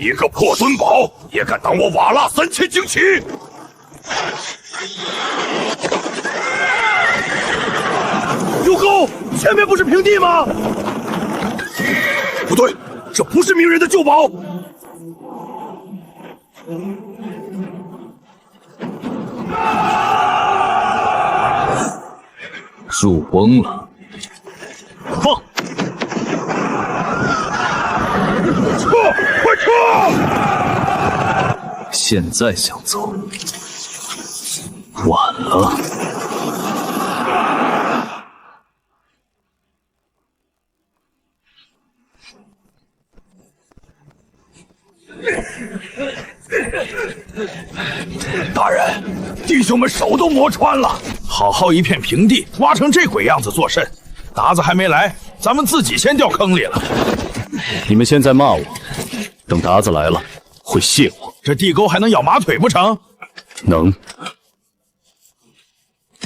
一个破墩宝也敢挡我瓦剌3000旌旗？有功，前面不是平地吗？不对，这不是鸣人的旧宝。入瓮了，放！撤！快撤！现在想走，晚了。大人，弟兄们手都磨穿了，好好一片平地，挖成这鬼样子做甚？达子还没来，咱们自己先掉坑里了。你们现在骂我，等达子来了会谢我。这地沟还能咬马腿不成？能。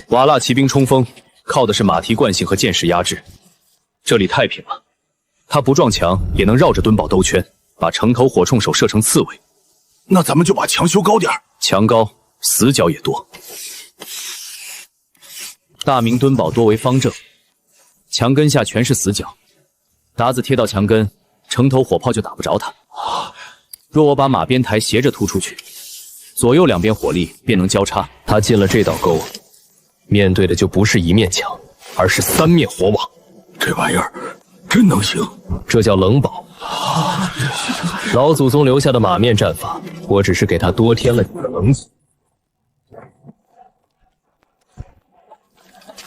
瓦剌骑兵冲锋，靠的是马蹄惯性和箭矢压制。这里太平了，他不撞墙也能绕着墩堡兜圈，把城头火铳手射成刺猬。那咱们就把墙修高点，墙高，死角也多。大明墩堡多为方正，墙根下全是死角。达子贴到墙根，城头火炮就打不着他。若我把马鞭台斜着突出去，左右两边火力便能交叉。他进了这道沟，面对的就不是一面墙，而是3面火网。这玩意儿真能行？这叫冷堡。老祖宗留下的马面战法，我只是给他多添了几个棱角。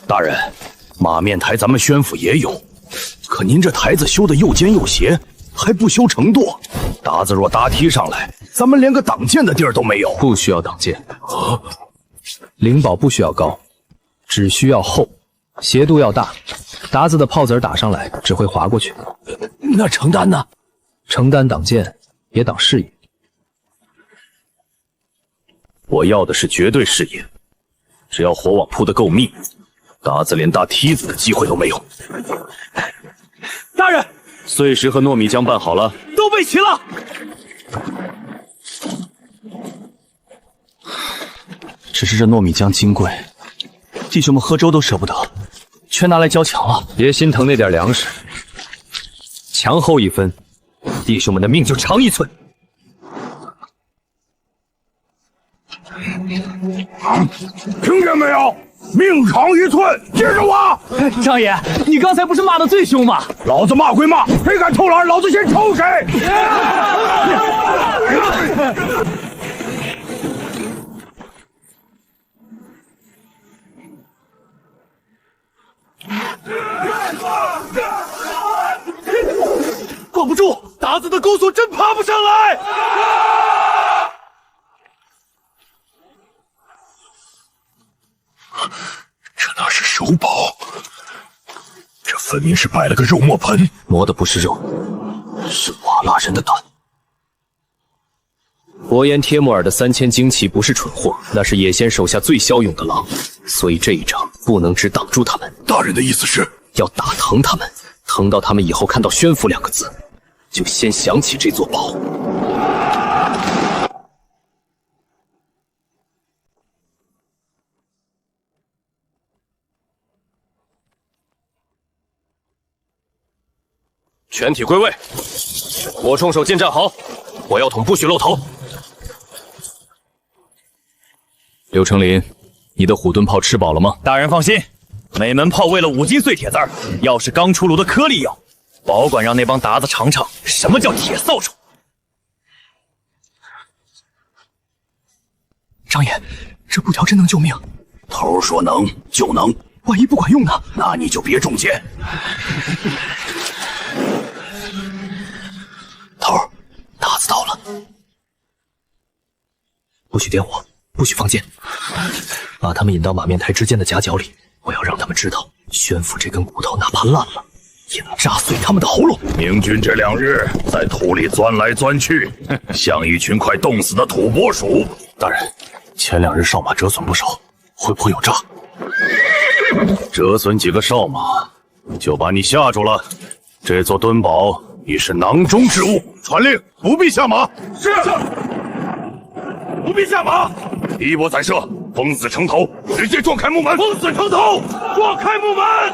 大人，马面台咱们宣府也有，可您这台子修的又尖又斜，还不修成垛。达子若搭梯上来，咱们连个挡箭的地儿都没有。不需要挡箭，灵堡不需要高，只需要厚，斜度要大。达子的炮子儿打上来只会划过去。那承担呢？承担挡箭也挡视野。我要的是绝对视野，只要火网铺得够密，达子连搭梯子的机会都没有。大人，碎石和糯米浆拌好了，都备齐了。只是这糯米浆金贵，弟兄们喝粥都舍不得，全拿来浇墙了。别心疼那点粮食，墙厚1分，弟兄们的命就长1寸。听见没有？命长1寸，接着挖！张爷，你刚才不是骂的最凶吗？老子骂归骂，谁敢偷懒，老子先抽谁！管不住，达子的钩索真爬不上来。这哪是手宝？这分明是摆了个肉磨盆，磨的不是肉，是瓦剌人的胆。伯颜帖木儿的3000旌旗不是蠢货，那是野仙手下最骁勇的狼，所以这一仗不能只挡住他们。大人的意思是要打疼他们，疼到他们以后看到宣府2个字，就先想起这座堡。全体归位，火铳手剑站好，火药桶不许露头。刘成林，你的虎盾炮吃饱了吗？大人放心，每门炮为了5斤碎铁子儿，要是刚出炉的颗粒药，保管让那帮达子尝尝什么叫铁扫帚。张爷，这布条真能救命？头说能就能，万一不管用呢？那你就别中箭。头儿，达子到了，不许点火，不许放箭，把他们引到马面台之间的夹角里。我要让他们知道，宣府这根骨头哪怕烂了，也能扎碎他们的喉咙。明军这2日在土里钻来钻去，像一群快冻死的土拨鼠。大人，前2日哨马折损不少，会不会有诈？折损几个哨马，就把你吓住了。这座墩堡已是囊中之物。传令，不必下马。是，不必下马。第一波散射，封死城头，直接撞开木门。封死城头，撞开木门。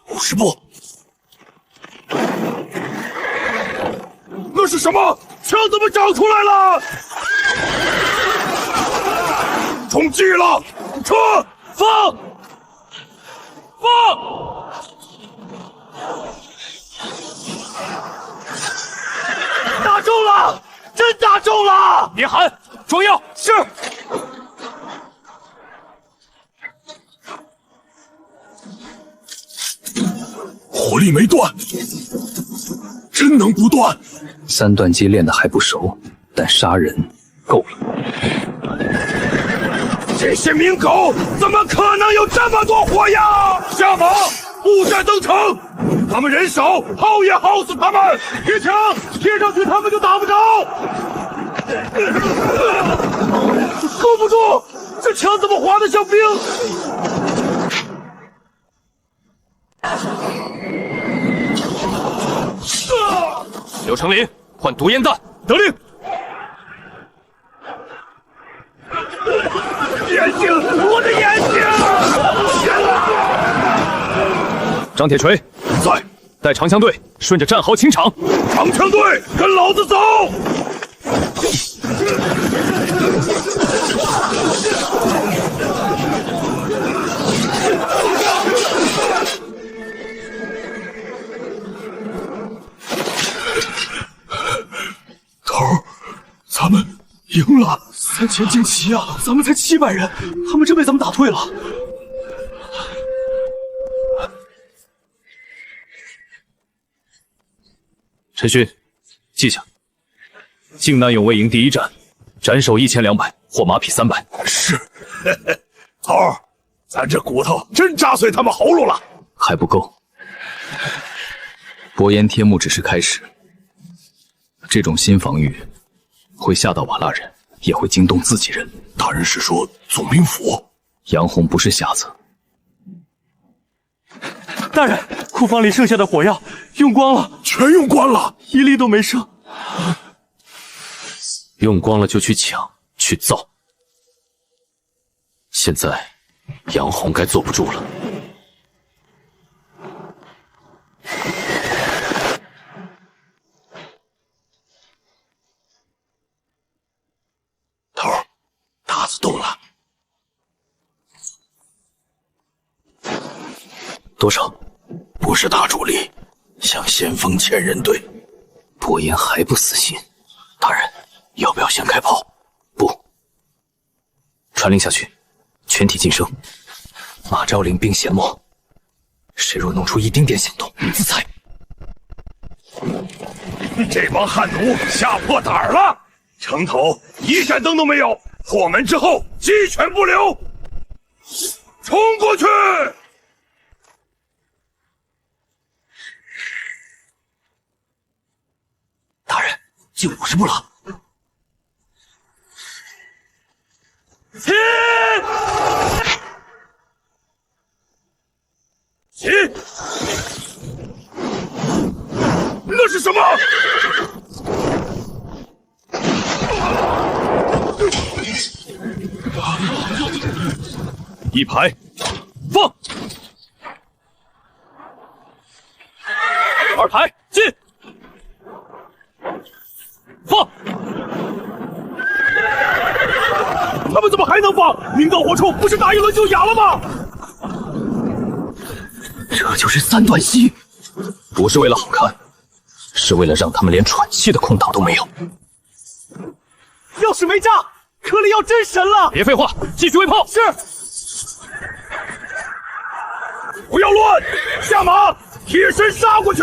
50步。那是什么？枪怎么长出来了？中计了！撤！放！放！打中了！真打中了！别喊，装药。是。火力没断，真能不断？三段击练得还不熟，但杀人够了。这些民狗怎么可能有这么多火药？下马，布阵登城。他们人少，耗也耗死他们。贴墙，贴上去他们就打不着。够不住，这墙怎么滑得像冰？刘成林，换毒烟弹。得令。眼睛，我的眼睛！张铁锤在，带长枪队顺着战壕清场。长枪队，跟老子走！头儿，咱们赢了。三千精奇啊，咱们才700人，他们真被咱们打退了。陈勋，记下：靖南永卫营第一战，斩首1200，获马匹300。是，头儿，咱这骨头真扎碎他们喉咙了。还不够，伯颜天幕只是开始。这种新防御会吓到瓦剌人，也会惊动自己人。大人是说总兵府？杨红不是瞎子。大人，库房里剩下的火药用光了，全用光了，一粒都没剩。用光了就去抢，去造。现在杨红该坐不住了。头儿，大子动了。多少？不是大主力，像先锋千人队。伯颜还不死心。大人，要不要先开炮？不。传令下去，全体噤声。马昭领兵显末，谁若弄出一丁点响动，自裁。这帮汉奴吓破胆儿了，城头一盏灯都没有，破门之后鸡犬不留，冲过去！大人，就50步了。起！起！那是什么？一排，放。二排，进。放。他们怎么还能放？明刀火铳不是打一轮就哑了吗？这就是三段溪，不是为了好看，是为了让他们连喘气的空档都没有。要是没炸，颗粒药真神了！别废话，继续喂炮。是。不要乱，下马，贴身杀过去。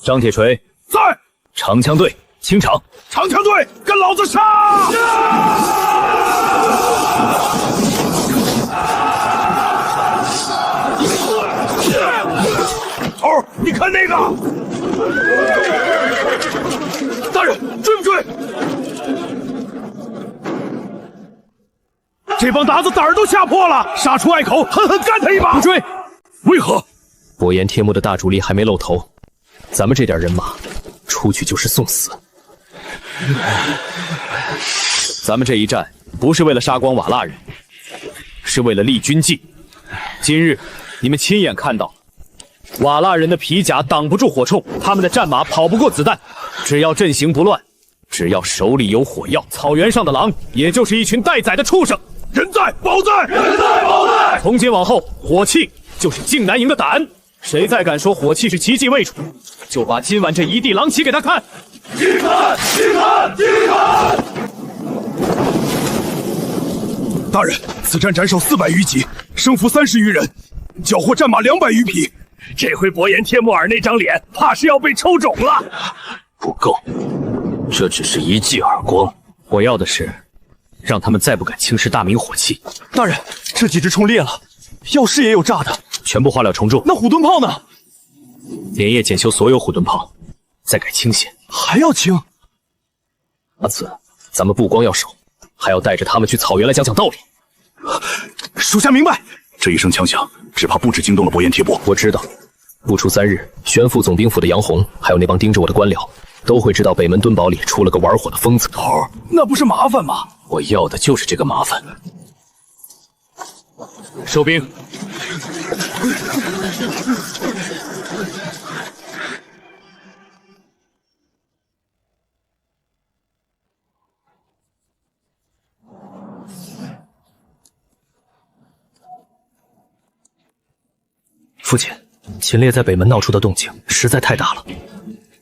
张铁锤在，长枪队清场。长枪队跟老子杀！头儿，你看那个！大人，追不追？这帮达子胆儿都吓破了，杀出隘口，狠狠干他一把！不追！为何？伯颜天幕的大主力还没露头，咱们这点人马出去就是送死。咱们这一战不是为了杀光瓦剌人，是为了立军纪。今日你们亲眼看到了，瓦剌人的皮甲挡不住火铳，他们的战马跑不过子弹。只要阵型不乱，只要手里有火药，草原上的狼也就是一群待宰的畜生。人在宝在，人在宝在。从今往后，火器就是靖南营的胆。谁再敢说火器是奇迹未除，就把今晚这一地狼骑给他看！击砍！击砍！击砍！大人，此战斩首400余级，生俘30余人，缴获战马200余匹。这回伯颜帖木儿那张脸，怕是要被抽肿了。不够，这只是一记耳光。我要的是，让他们再不敢轻视大明火器。大人，这几只冲裂了，要是也有炸的，全部化了重重。那虎盾炮呢？连夜检修所有虎盾炮，再改清线。还要清？阿紫，咱们不光要守，还要带着他们去草原来讲讲道理。属下明白。这一声枪响，只怕不止惊动了伯颜帖部。我知道，不出3日，玄副总兵府的杨洪，还有那帮盯着我的官僚，都会知道北门敦堡里出了个玩火的疯子。头儿，那不是麻烦吗？我要的就是这个麻烦。收兵。父亲，秦烈在北门闹出的动静实在太大了。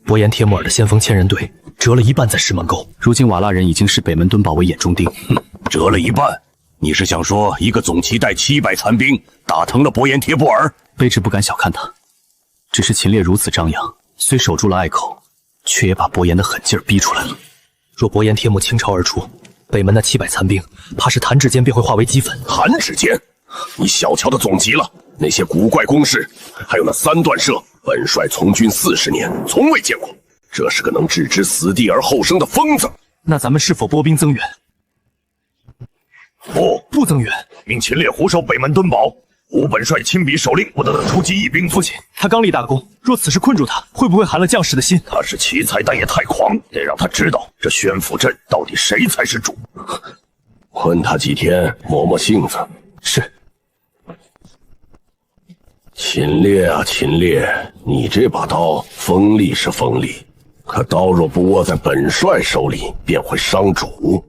伯颜帖木儿的先锋千人队折了一半在石门沟，如今瓦剌人已经视北门敦堡为眼中钉。折了一半？你是想说一个总旗带700残兵打疼了伯颜帖木儿？卑职不敢小看他，只是秦烈如此张扬，虽守住了隘口，却也把伯颜的狠劲儿逼出来了。若伯颜帖木倾巢而出，北门那700残兵，怕是弹指间便会化为齑粉。弹指间？你小瞧的总旗了。那些古怪攻势，还有那3段射，本帅从军40年，从未见过。这是个能置之死地而后生的疯子。那咱们是否拨兵增援？不增援，命秦烈虎守北门敦堡。吾本帅亲笔手令，不得出击一兵。父亲，他刚立大功，若此时困住他，会不会寒了将士的心？他是奇才，但也太狂，得让他知道这宣府镇到底谁才是主。困他几天，磨磨性子。是。秦烈啊，秦烈，你这把刀锋利是锋利，可刀若不握在本帅手里，便会伤主。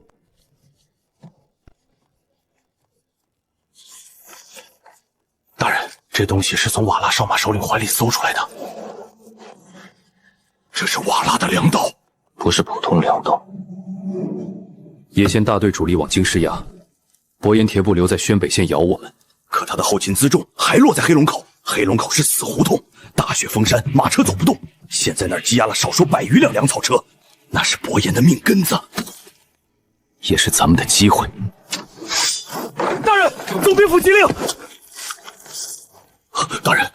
大人，这东西是从瓦剌少马首领怀里搜出来的。这是瓦剌的粮道，不是普通粮道。野先大队主力往京师压，伯颜帖部留在宣北县咬我们。可他的后勤辎重还落在黑龙口，黑龙口是死胡同，大雪封山，马车走不动。现在那儿积压了少说100余辆粮草车，那是伯颜的命根子，也是咱们的机会。大人，总兵府急令。大人，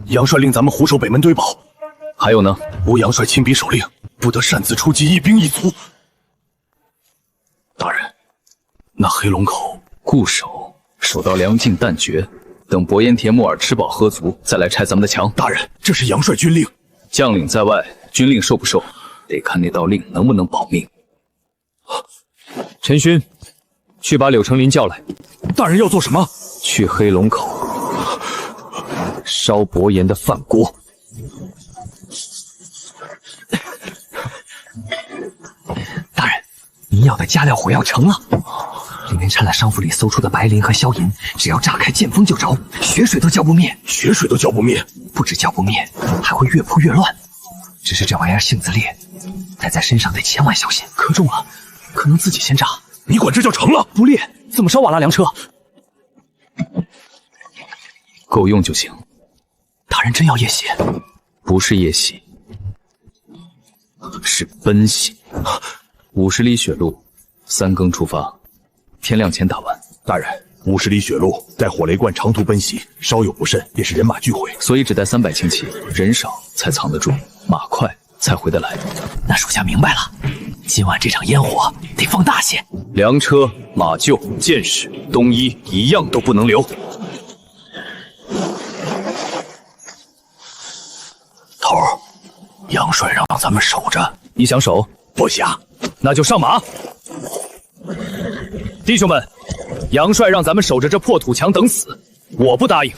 杨帅令咱们虎守北门堆堡。还有呢？吾杨帅亲笔手令，不得擅自出击一兵一卒。大人，那黑龙口固守，守到粮尽弹绝，等伯颜帖木儿吃饱喝足，再来拆咱们的墙。大人，这是杨帅军令。将领在外，军令受不受，得看那道令能不能保命。陈勋，去把柳成林叫来。大人要做什么？去黑龙口烧伯颜的饭锅。大人，您要的加料火药成了。里面掺了商府里搜出的白磷和硝银，只要炸开见风就着，血水都浇不灭。血水都浇不灭？不止浇不灭，还会越扑越乱。只是这玩意儿性子烈，带在身上得千万小心。可中了，可能自己先炸。你管这叫成了？不烈，怎么烧瓦剌粮车？够用就行。大人真要夜袭？不是夜袭，是奔袭。50里雪路，3更出发，天亮前打完。大人，50里雪路带火雷罐长途奔袭，稍有不慎便是人马俱毁，所以只带300轻骑，人少才藏得住，马快才回得来。那属下明白了，今晚这场烟火得放大些。粮车马厩、箭矢、冬衣一样都不能留。头儿，杨帅让咱们守着，你想守？不想。那就上马。弟兄们，杨帅让咱们守着这破土墙等死，我不答应。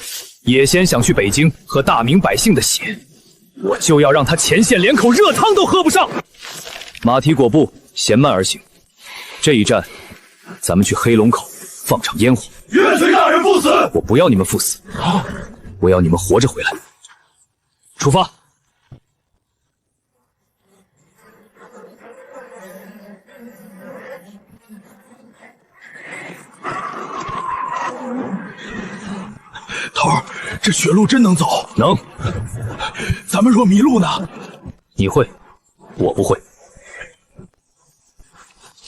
野仙想去北京喝大明百姓的血，我就要让他前线连口热汤都喝不上。马蹄裹步，闲慢而行。这一战，咱们去黑龙口放场烟火。岳随大人不死，我不要你们赴死，我要你们活着回来。出发！头儿，这血路真能走？能。咱们若迷路呢？你会，我不会。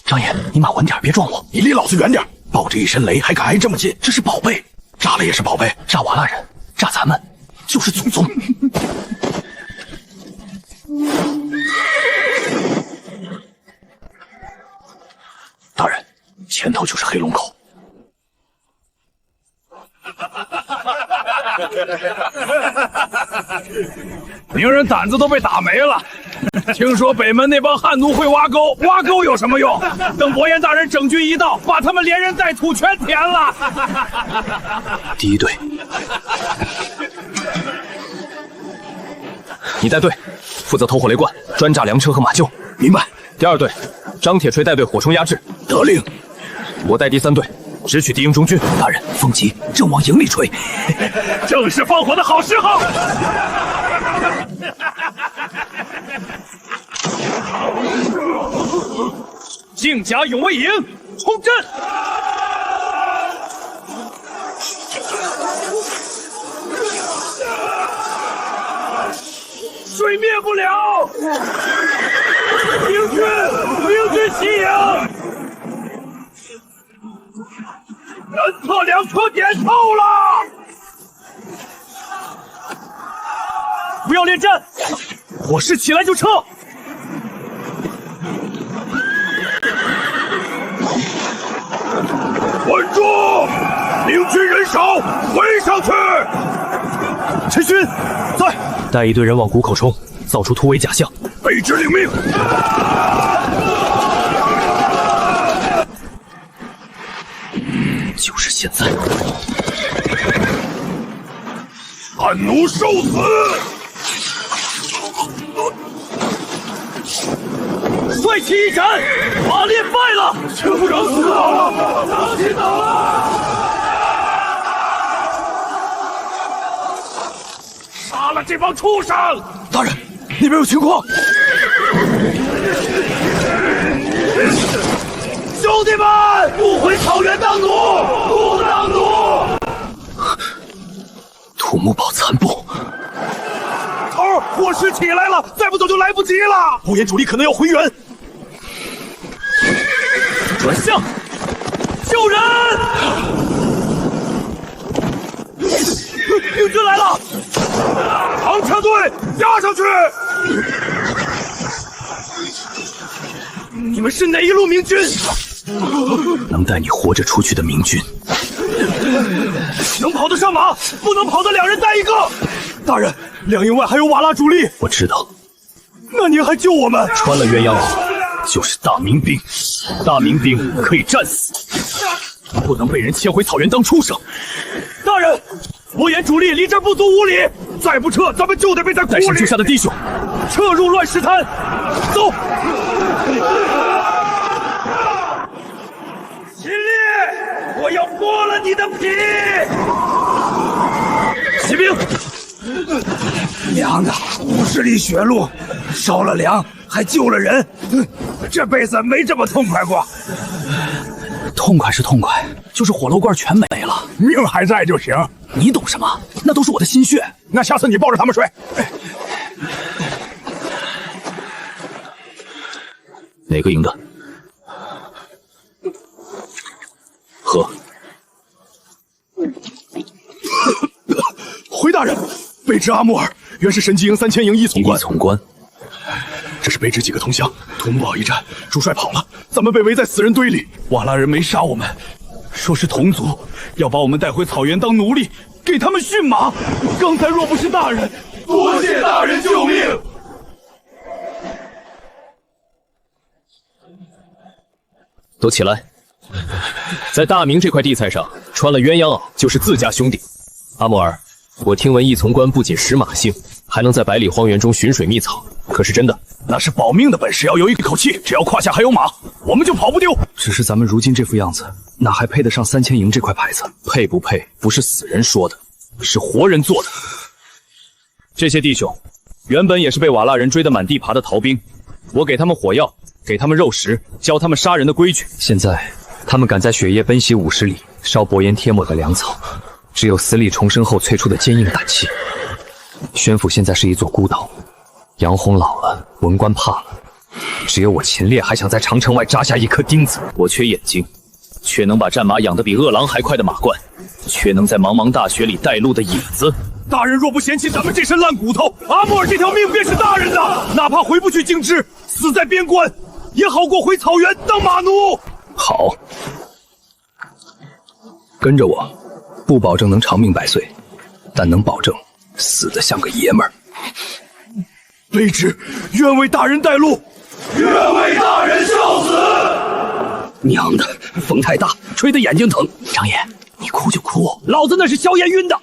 张爷，你马稳点，别撞我！你离老子远点！抱着一身雷还敢挨这么近，这是宝贝，炸了也是宝贝，炸瓦剌人，炸咱们就是祖宗。大人，前头就是黑龙口。明人胆子都被打没了。听说北门那帮汉奴会挖沟，挖沟有什么用？等伯颜大人整军一到，把他们连人带土全填了。第一队，你带队，负责投火雷罐，专炸粮车和马厩。明白。第二队，张铁锤带队火冲压制。得令。我带第三队，直取敌营中军。大人，风急，正往营里吹。正是放火的好时候。靖甲永卫营冲阵！水灭不了！明军西营！南侧两车点透了！不要恋战，火势起来就撤。稳住！明军人少，围上去！陈勋在，带一队人往谷口冲，造出突围假象。卑职领命。就是现在！汉奴受死！帅气一斩，马烈败了，请不长死倒了，长起倒了！杀了这帮畜生！大人，那边有情况。兄弟们，不回草原当奴，不当奴！土木堡残部，头儿，火势起来了，再不走就来不及了。不言主力可能要回援。转向，救人！明军来了，长车队压上去！你们是哪一路明军？能带你活着出去的明军，能跑得上马，不能跑的两人带一个。大人，两营外还有瓦剌主力。我知道。那您还救我们？穿了鸳鸯袄就是大明兵，大明兵可以战死，不能被人牵回草原当畜生。大人，我眼主力离这儿不足5里，再不撤，咱们就得被在苦里。带上救下的弟兄，撤入乱石滩，走。秦烈，我要剥了你的皮！骑兵，娘的，50里血路，烧了粮，还救了人，这辈子没这么痛快过。痛快是痛快，就是火炉罐全没了，命还在就行。你懂什么？那都是我的心血。那下次你抱着他们睡。哪个营的？喝。回大人，卑职阿木尔原是神机营3000营一从官。一从官，这是卑职几个同乡土木堡一战，主帅跑了，咱们被围在死人堆里。瓦剌人没杀我们，说是同族，要把我们带回草原当奴隶，给他们驯马。刚才若不是大人，多谢大人救命！都起来！在大明这块地菜上，穿了鸳鸯袄就是自家兄弟。阿木尔，我听闻义从官不仅识马姓，还能在百里荒原中寻水觅草，可是真的？那是保命的本事，要有一口气，只要胯下还有马，我们就跑不丢。只是咱们如今这副样子，哪还配得上3000营这块牌子？配不配，不是死人说的，是活人做的。这些弟兄，原本也是被瓦剌人追得满地爬的逃兵，我给他们火药，给他们肉食，教他们杀人的规矩。现在，他们敢在雪夜奔袭50里，烧薄烟贴抹的粮草，只有死里重生后催出的坚硬胆气。宣府现在是一座孤岛，杨洪老了，文官怕了，只有我秦烈还想在长城外扎下一颗钉子。我缺眼睛，却能把战马养得比饿狼还快的马厾，却能在茫茫大雪里带路的野子。大人若不嫌弃咱们这身烂骨头，阿木尔这条命便是大人的。哪怕回不去京师，死在边关，也好过回草原当马奴。好，跟着我，不保证能长命百岁，但能保证死得像个爷们儿。卑职愿为大人带路，愿为大人受死。娘的，风太大，吹得眼睛疼。张爷，你哭就哭，老子那是硝烟晕的。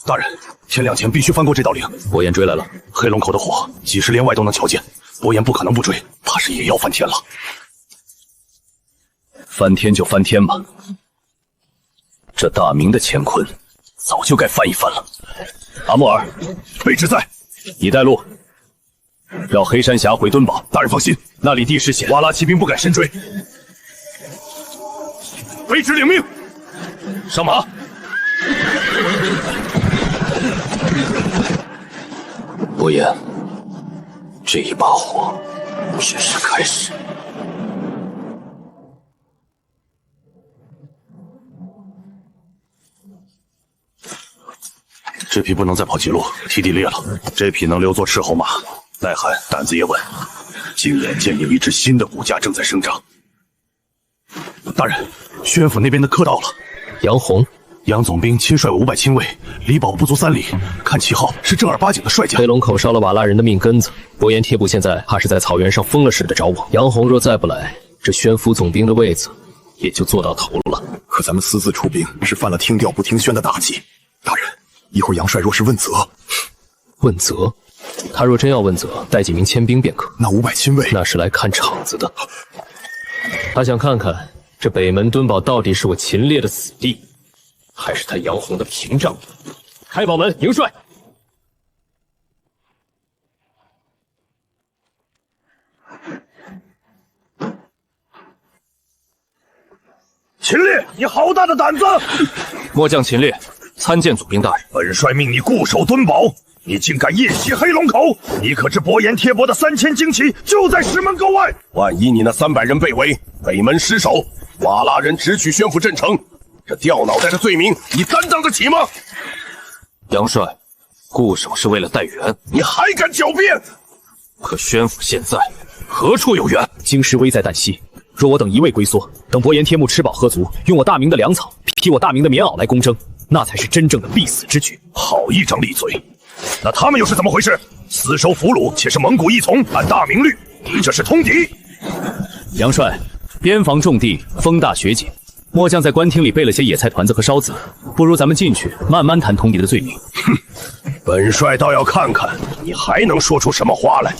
大人，天亮前必须翻过这道岭。伯颜追来了，黑龙口的火，几十连外都能瞧见，伯颜不可能不追，怕是也要翻天了。翻天就翻天吧，这大明的乾坤早就该翻一翻了。阿木尔，卑职在，你带路，绕黑山峡回敦堡。大人放心，那里地势险，瓦剌骑兵不敢深追。卑职领命，上马。伯颜，这一把火只是开始。这匹不能再跑近路，蹄底裂了。这匹能留作斥候马，耐寒，胆子也稳。竟眼见有一只新的骨架正在生长。大人，宣府那边的客到了。杨洪。杨总兵亲率500亲卫，离堡不足3里，看旗号是正儿八经的帅将。黑龙口烧了瓦剌人的命根子，伯颜贴补现在怕是在草原上疯了似的找我。杨洪若再不来，这宣府总兵的位子也就坐到头了。可咱们私自出兵是犯了听调不听宣的大忌。大人，一会儿杨帅若是问责，问责？他若真要问责，带几名亲兵便可。那500亲卫那是来看场子的。他想看看这北门敦堡到底是我秦烈的死地，还是他杨洪的屏障。开堡门，迎帅。秦烈，你好大的胆子！末将秦烈参见祖兵大人。本帅命你固守敦堡，你竟敢夜袭黑龙口！你可知伯颜贴帛的3000旌旗就在石门沟外？万一你那300人被围，北门失守，瓦剌人直取宣府镇城，这掉脑袋的罪名，你担当得起吗？杨帅，固守是为了待援，你还敢狡辩？可宣府现在何处有援？京师危在旦夕，若我等一味龟缩，等伯颜贴木吃饱喝足，用我大明的粮草披我大明的棉袄来攻征，那才是真正的必死之举。好一张利嘴！那他们又是怎么回事？私收俘虏，且是蒙古一从，按大明律，你这是通敌。杨帅，边防重地，风大雪紧，末将在官厅里备了些野菜团子和烧子，不如咱们进去慢慢谈通敌的罪名。哼，本帅倒要看看你还能说出什么话来。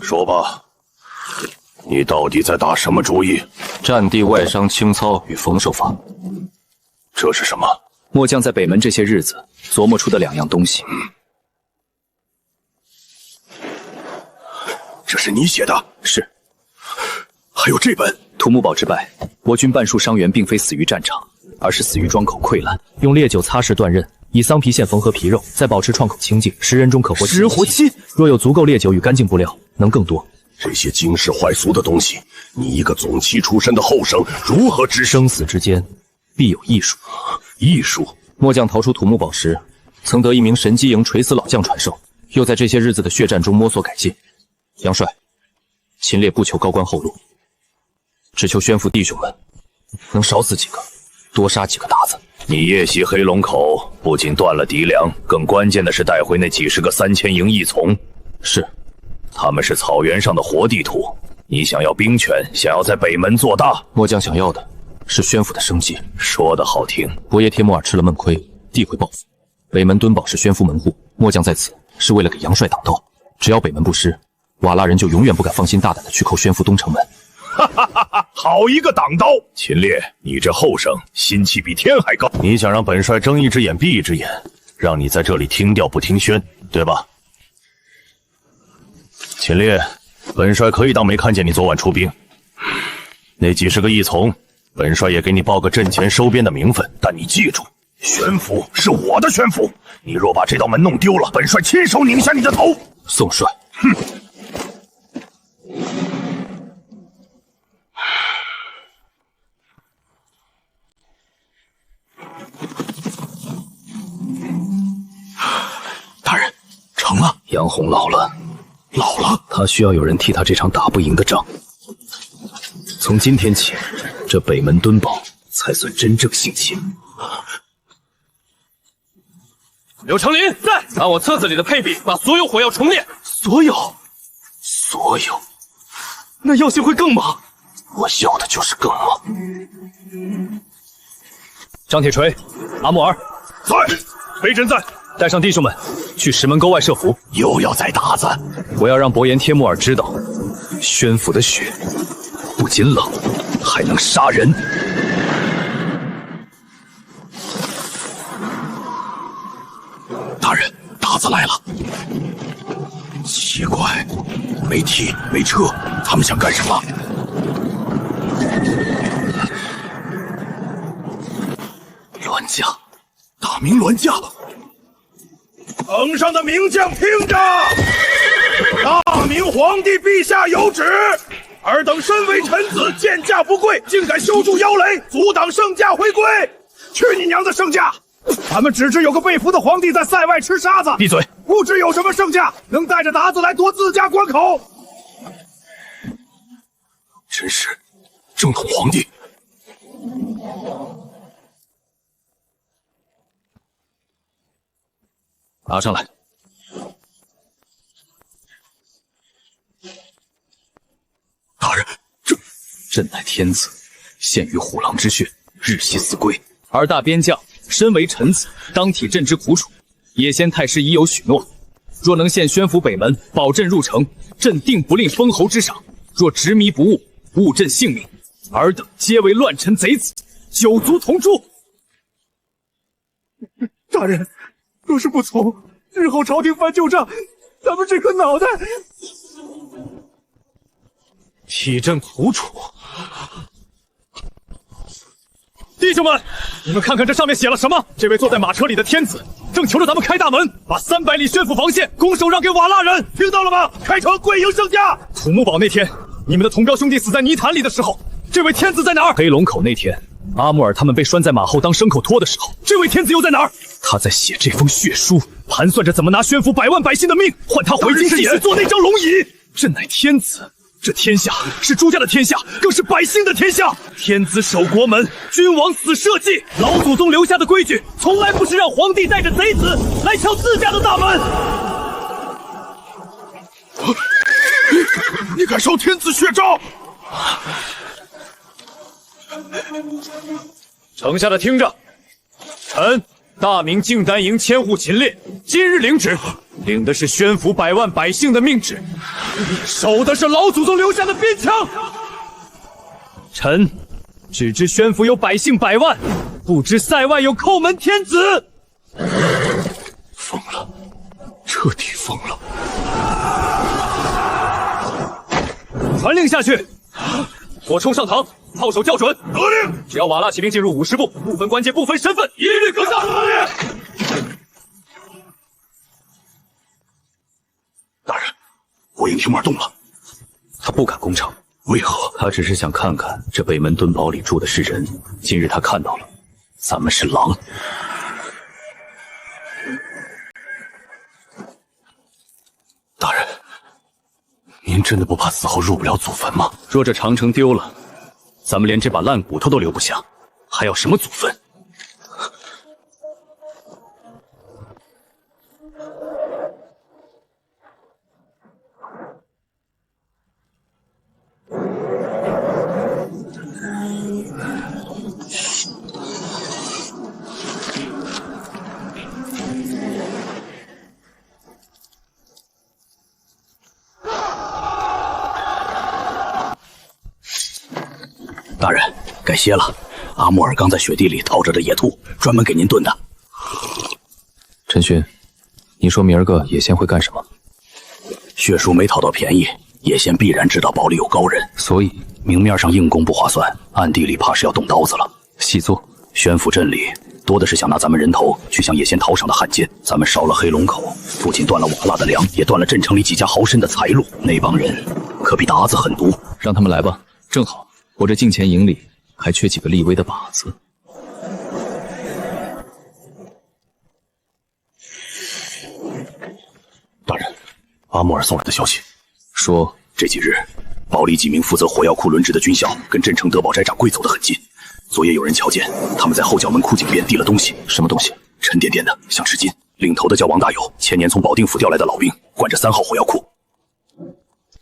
说吧，你到底在打什么主意？战地外伤清操与冯守法，这是什么？末将在北门这些日子琢磨出的2样东西。这是你写的？是。还有这本土木堡之败，国军半数伤员并非死于战场，而是死于庄口溃烂，用烈酒擦拭断刃，以桑皮线缝合皮肉，再保持创口清净，10人中可活10活期。若有足够烈酒与干净布料，能更多。这些惊世骇俗的东西，你一个总期出身的后生如何知生死之间，必有艺术。艺术？末将逃出土木堡时，曾得一名神机营垂死老将传授，又在这些日子的血战中摸索改进。杨帅，秦烈不求高官厚禄，只求宣府弟兄们能少死几个，多杀几个鞑子。你夜袭黑龙口，不仅断了敌粮，更关键的是带回那几10个3000营义从。是，他们是草原上的活地图。你想要兵权，想要在北门做大，末将想要的是宣府的生机。说得好听，伯爷帖木儿吃了闷亏，必会报复。北门敦堡是宣府门户，末将在此是为了给杨帅挡刀。只要北门不失，瓦剌人就永远不敢放心大胆的去寇宣府东城门。哈哈哈哈！好一个挡刀！秦烈，你这后生心气比天还高。你想让本帅睁一只眼闭一只眼，让你在这里听调不听宣，对吧？秦烈，本帅可以当没看见你昨晚出兵。那几10个义从，本帅也给你报个阵前收编的名分。但你记住，宣府是我的宣府，你若把这道门弄丢了，本帅亲手拧下你的头。宋帅，哼！大人，成了。杨红老了，老了，他需要有人替他这场打不赢的仗。从今天起，这北门敦堡才算真正兴起。柳成林在，拿我册子里的配比，把所有火药重炼。所有，那药性会更猛。我要的就是更猛。张铁锤，阿木儿，在，北镇在。带上弟兄们去石门沟外设伏。又要宰鞑子！我要让伯颜帖木儿知道，宣府的血不仅冷，还能杀人。大人，鞑子来了。奇怪，没踢没撤，他们想干什么？乱将，大明乱将。城上的名将听着，大明皇帝陛下有旨，尔等身为臣子，见驾不跪，竟敢修筑妖雷，阻挡圣驾回归！去你娘的圣驾！咱们只知有个被俘的皇帝在塞外吃沙子，闭嘴！不知有什么圣驾能带着鞑子来夺自家关口。真是正统皇帝。拿上来！大人，朕乃天子，陷于虎狼之穴，日夕死归。而大边将身为臣子，当体朕之苦楚。野先太师已有许诺，若能献宣府北门，保朕入城，朕定不吝封侯之赏。若执迷不悟，误朕性命，尔等皆为乱臣贼子，九族同诛。大人，若是不从，日后朝廷翻旧账，咱们这颗脑袋体朕苦楚。弟兄们，你们看看这上面写了什么？这位坐在马车里的天子正求着咱们开大门，把300里宣府防线拱手让给瓦剌人，听到了吗？开城跪迎圣驾！土木堡那天，你们的同胞兄弟死在泥潭里的时候，这位天子在哪儿？黑龙口那天，阿木尔他们被拴在马后当牲口拖的时候，这位天子又在哪儿？他在写这封血书，盘算着怎么拿宣府100万百姓的命换他回京继续做那张龙椅。朕乃天子，这天下是朱家的天下，更是百姓的天下。天子守国门，君王死社稷。老祖宗留下的规矩，从来不是让皇帝带着贼子来敲自家的大门。你敢烧天子血诏？城下的听着，臣大明靖丹营千户秦烈今日领旨，领的是宣府100万百姓的命旨，守的是老祖宗留下的边墙。臣只知宣府有百姓100万，不知塞外有叩门天子。疯了，彻底疯了！传令下去，火冲上膛，炮手校准。得令！只要瓦剌骑兵进入50步，不分关键，不分身份，一律格杀。得令！火影熊二动了，他不敢攻城，为何？他只是想看看这北门墩堡里住的是人。今日他看到了，咱们是狼。大人，您真的不怕死后入不了祖坟吗？若这长城丢了，咱们连这把烂骨头都留不下，还要什么祖坟？大人，该歇了。阿木尔刚在雪地里套着的野兔，专门给您炖的。陈勋，你说明儿个野仙会干什么？血叔没讨到便宜，野仙必然知道堡里有高人，所以明面上硬攻不划算，暗地里怕是要动刀子了。细作，宣府镇里多的是想拿咱们人头去向野仙讨赏的汉奸。咱们烧了黑龙口，不仅断了瓦剌的粮，也断了镇城里几家豪绅的财路。那帮人可比鞑子狠毒，让他们来吧。正好，我这镜前营里还缺几个立威的靶子。大人，阿木尔送来的消息，说这几日堡里几名负责火药库轮值的军校跟镇城德宝斋掌柜走得很近。昨夜有人瞧见他们在后角门库井边递了东西，什么东西？沉甸甸的，像纸巾。领头的叫王大友，前年从保定府调来的老兵，管着3号火药库。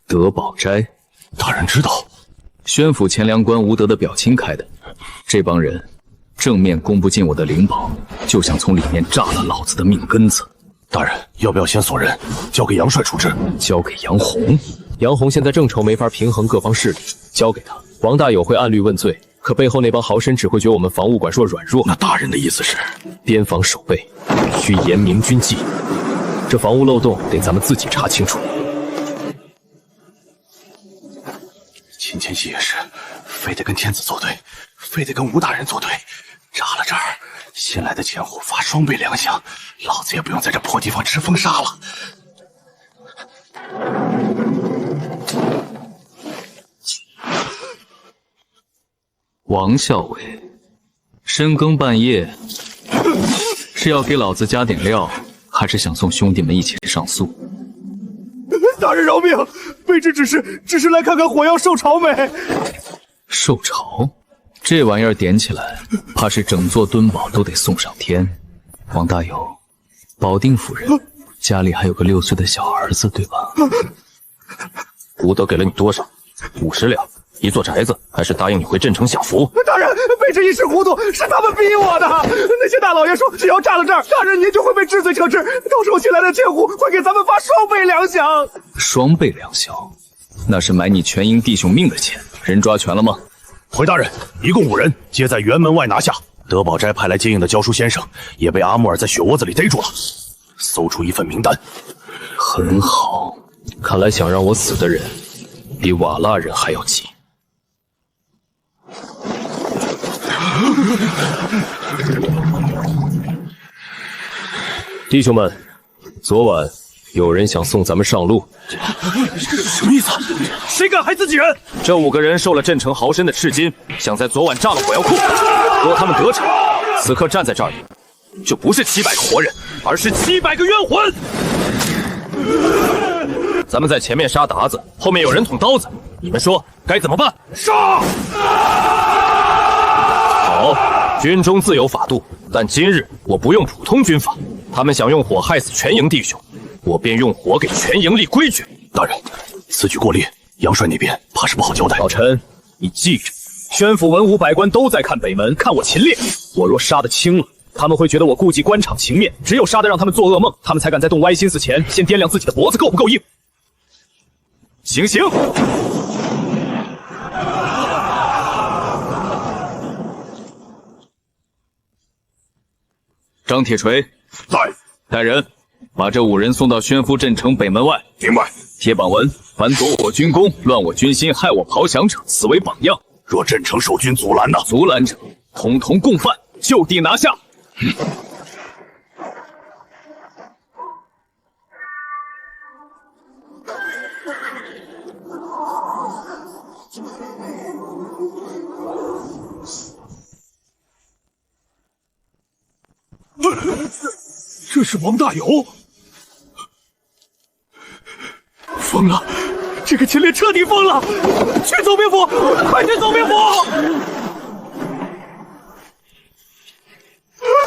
德宝斋，大人知道？宣府前粮官吴德的表亲开的。这帮人正面攻不进我的灵堡，就想从里面炸了老子的命根子。大人，要不要先索人，交给杨帅处置？交给杨洪。杨洪现在正愁没法平衡各方势力，交给他，王大有会按律问罪，可背后那帮豪绅只会觉得我们防务管束软弱。那大人的意思是，边防守备需严明军纪，这防务漏洞得咱们自己查清楚。秦千玺也是，非得跟天子作对，非得跟吴大人作对。炸了这儿，新来的千户发双倍粮饷，老子也不用在这破地方吃风沙了。王校尉，深更半夜是要给老子加点料，还是想送兄弟们一起上诉？大人饶命，卑职只是来看看火药受潮没。受潮？这玩意儿点起来，怕是整座墩堡都得送上天。王大有，保定府人，家里还有个6岁的小儿子，对吧？吴德给了你多少？50两，一座宅子，还是答应你回镇城享福？大人，卑职一时糊涂，是他们逼我的。那些大老爷说，只要炸了这儿，大人您就会被治罪惩治，到时候新来的千户会给咱们发双倍粮饷。双倍粮饷，那是买你全营弟兄命的钱。人抓全了吗？回大人，一共5人，皆在辕门外拿下。德宝斋派来接应的教书先生，也被阿木尔在雪窝子里逮住了。搜出一份名单。很好，看来想让我死的人，比瓦剌人还要急。弟兄们，昨晚有人想送咱们上路。什么意思？谁敢害自己人？这5个人受了镇城豪绅的赤金，想在昨晚炸了火药库。若他们得逞，此刻站在这儿的就不是700个活人，而是700个冤魂。咱们在前面杀鞑子，后面有人捅刀子，你们说该怎么办？杀！好，军中自有法度，但今日我不用普通军法。他们想用火害死全营弟兄，我便用火给全营立规矩。大人，此举过烈，杨帅那边怕是不好交代。老陈，你记着，宣府文武百官都在看北门，看我秦烈。我若杀得轻了，他们会觉得我顾忌官场情面，只有杀得让他们做噩梦，他们才敢在动歪心思前，先掂量自己的脖子够不够硬。行刑！张铁锤，在。带人把这5人送到宣府镇城北门外。明白。贴榜文：凡夺我军功、乱我军心、害我炮响者，此为榜样。若镇城守军阻拦呢？阻拦者，统统共犯，就地拿下。这是王大有，疯了！这个秦烈彻底疯了！去总兵府，快去总兵府！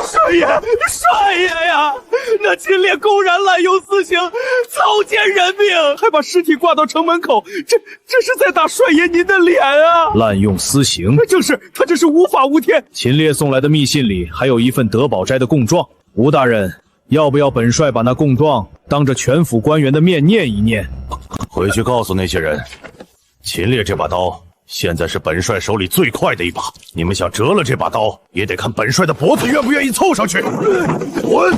帅爷，帅爷呀！那秦烈公然滥用私刑，草菅人命，还把尸体挂到城门口，这是在打帅爷您的脸啊！滥用私刑，正是他这是无法无天。秦烈送来的密信里还有一份德宝斋的供状，吴大人，要不要本帅把那供状当着全府官员的面念一念？回去告诉那些人，秦烈这把刀现在是本帅手里最快的一把，你们想折了这把刀，也得看本帅的脖子愿不愿意凑上去。滚！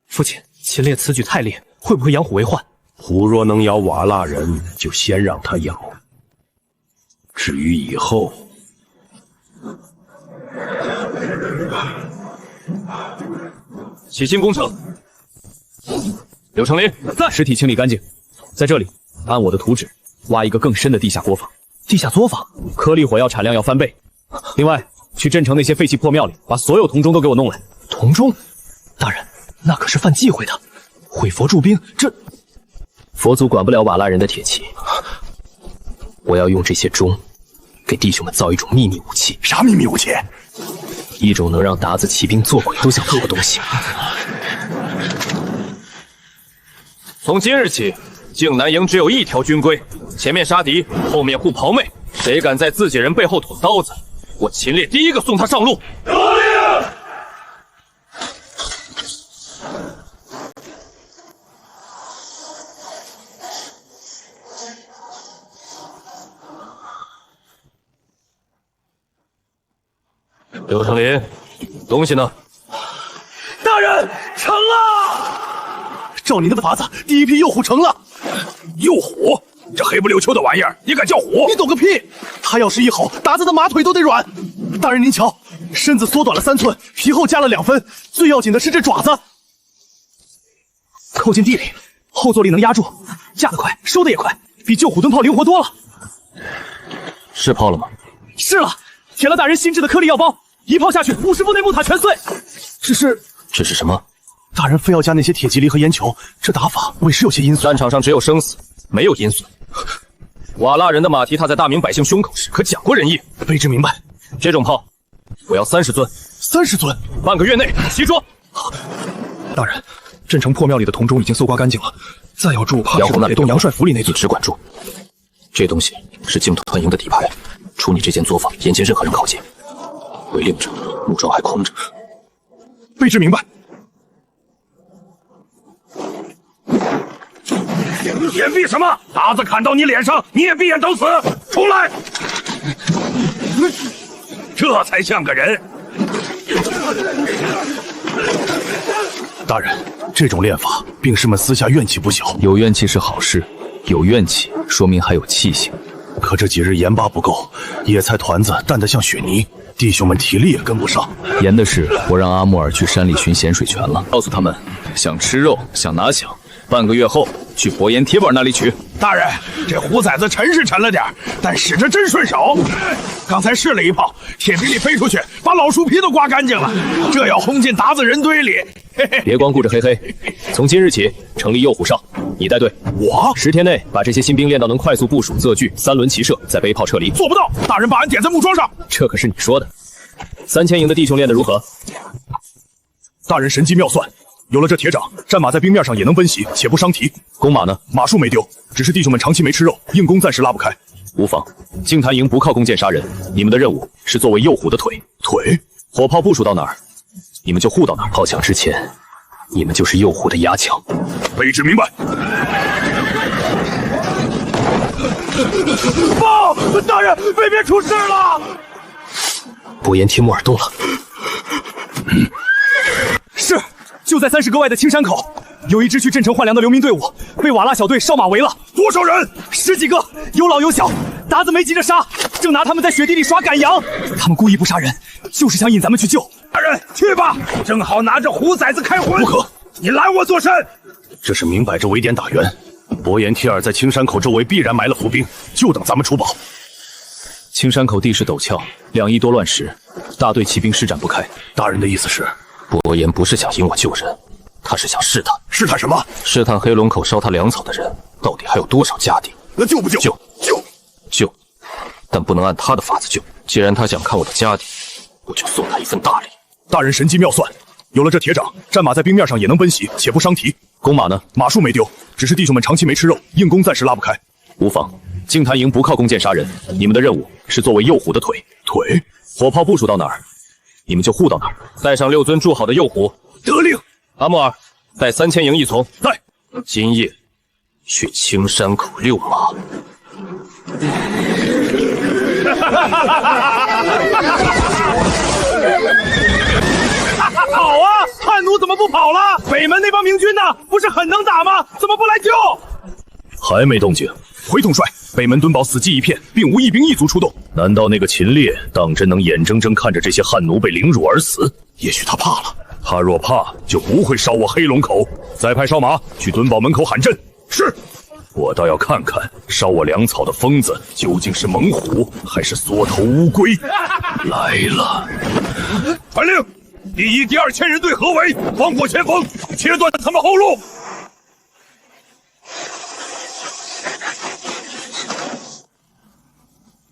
父亲，秦烈此举太烈，会不会养虎为患？虎若能咬瓦剌人，就先让他咬。至于以后，洗心工程。柳成林，在。尸体清理干净，在这里按我的图纸挖一个更深的地下作坊。地下作坊，颗粒火药产量要翻倍。另外，去镇城那些废弃破庙里，把所有铜钟都给我弄来。铜钟，大人，那可是犯忌讳的。毁佛助兵，这佛祖管不了瓦剌人的铁器。我要用这些钟，给弟兄们造一种秘密武器。啥秘密武器？一种能让鞑子骑兵做鬼都想偷的东西。从今日起，靖南营只有一条军规：前面杀敌，后面护袍妹。谁敢在自己人背后捅刀子，我秦烈第一个送他上路。得令！柳成林，东西呢？大人，成了！照您的法子，第一批诱虎成了。诱虎？这黑不溜秋的玩意儿，你敢叫虎？你懂个屁！他要是一吼，鞑子的马腿都得软。大人您瞧，身子缩短了3寸，皮厚加了2分，最要紧的是这爪子，扣进地里，后坐力能压住，架得快，收得也快，比救虎盾炮灵活多了。是炮了吗？是了，铁了大人新制的颗粒药包，一炮下去，50步内木塔全碎。只是什么？大人非要加那些铁蒺藜和烟球，这打法委实有些阴损。战场上只有生死，没有阴损。瓦剌人的马蹄踏在大明百姓胸口时，可讲过仁义。卑职明白。这种炮，我要30尊。30尊，半个月内齐装。大人，镇城破庙里的铜钟已经搜刮干净了，再要住怕杨红那北东杨帅府里那你只管住。这东西是净土团营的底牌，除你这间作坊，严禁任何人靠近。违令者，木桩还空着。卑职明白。掩蔽什么？鞑子砍到你脸上，你也闭眼等死！出来！这才像个人。大人，这种练法，兵士们私下怨气不小。有怨气是好事，有怨气说明还有气性。可这几日盐巴不够，野菜团子淡得像雪泥，弟兄们体力也跟不上。盐的是，我让阿木尔去山里寻咸水泉了，告诉他们，想吃肉，想拿饷，半个月后去伯颜铁板那里取。大人，这虎崽子沉是沉了点，但使着真顺手。刚才试了一炮，铁皮里飞出去，把老树皮都刮干净了。这要轰进鞑子人堆里，嘿嘿。别光顾着嘿嘿。从今日起成立右虎哨，你带队。我10天内把这些新兵练到能快速部署、择距、3轮齐射，再背炮撤离。做不到，大人把俺点在木桩上。这可是你说的。3000营的弟兄练得如何？大人神机妙算，有了这铁掌，战马在冰面上也能奔袭，且不伤蹄。弓马呢？马术没丢，只是弟兄们长期没吃肉，硬弓暂时拉不开。无妨，净坛营不靠弓箭杀人，你们的任务是作为右虎的腿。腿？火炮部署到哪儿，你们就护到哪儿。炮响之前，你们就是右虎的压枪。卑职明白。报！大人，北边出事了！伯颜帖木儿动了。是，就在30个外的青山口，有一支去镇城换粮的流民队伍，被瓦剌小队哨马围了。多少人？10几个，有老有小。鞑子没急着杀，正拿他们在雪地里耍赶羊。他们故意不杀人，就是想引咱们去救。大人，去吧，正好拿着虎崽子开荤。不可，你拦我做甚？这是明摆着围点打援，伯颜帖儿在青山口周围必然埋了伏兵，就等咱们出宝。青山口地势陡峭，两翼多乱石，大队骑兵施展不开。大人的意思是，伯颜不是想引我救人，他是想试探。试探什么？试探黑龙口烧他粮草的人到底还有多少家底。那救不救？救，但不能按他的法子救。既然他想看我的家底，我就送他一份大礼。大人神机妙算，有了这铁掌，战马在冰面上也能奔袭，且不伤蹄。弓马呢？马术没丢，只是弟兄们长期没吃肉，硬弓暂时拉不开。无妨，净坛营不靠弓箭杀人，你们的任务是作为右虎的腿。腿，火炮部署到哪儿，你们就护到哪儿。带上6尊铸好的右虎。得令。阿木尔，带3000营一从。在。今夜去青山口遛马。跑啊！汉奴怎么不跑了？北门那帮明军呢？不是很能打吗？怎么不来救？还没动静。回统帅，北门敦堡死寂一片，并无一兵一卒出动。难道那个秦烈当真能眼睁睁看着这些汉奴被凌辱而死？也许他怕了。他若怕，就不会烧我黑龙口。再派哨马去敦堡门口喊阵。是。我倒要看看烧我粮草的疯子究竟是猛虎还是缩头乌龟。来了。传令，第1、第2千人队合围，放火前锋，切断他们后路。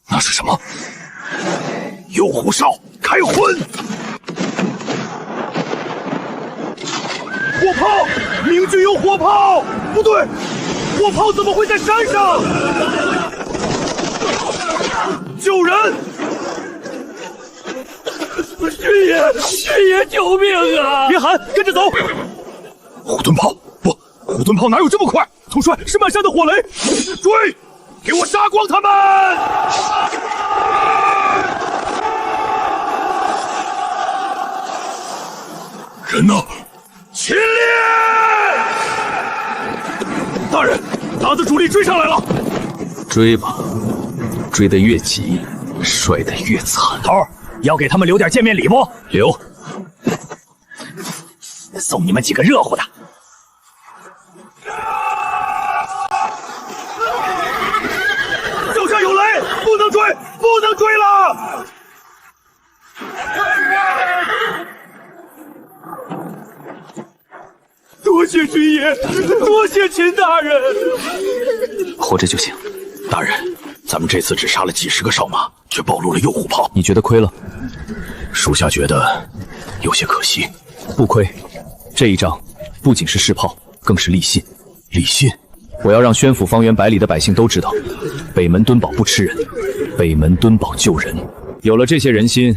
那是什么？右虎哨开荤！火炮！明军有火炮！不对，火炮怎么会在山上？救人！师爷，救命啊！别喊，跟着走。虎盾炮不，虎盾炮哪有这么快？统帅，是满山的火雷！追！给我杀光他们！人呢？秦烈！大人，鞑子主力追上来了！追吧，追得越急，摔得越惨。头儿，要给他们留点见面礼不？留，送你们几个热乎的。脚下有雷，不能追，不能追了！多谢军爷，多谢秦大人。活着就行。大人，咱们这次只杀了几十个哨马，却暴露了右虎炮，你觉得亏了？属下觉得有些可惜。不亏，这一仗不仅是试炮，更是立信。立信，我要让宣府方圆百里的百姓都知道，北门敦堡不吃人，北门敦堡救人。有了这些人心，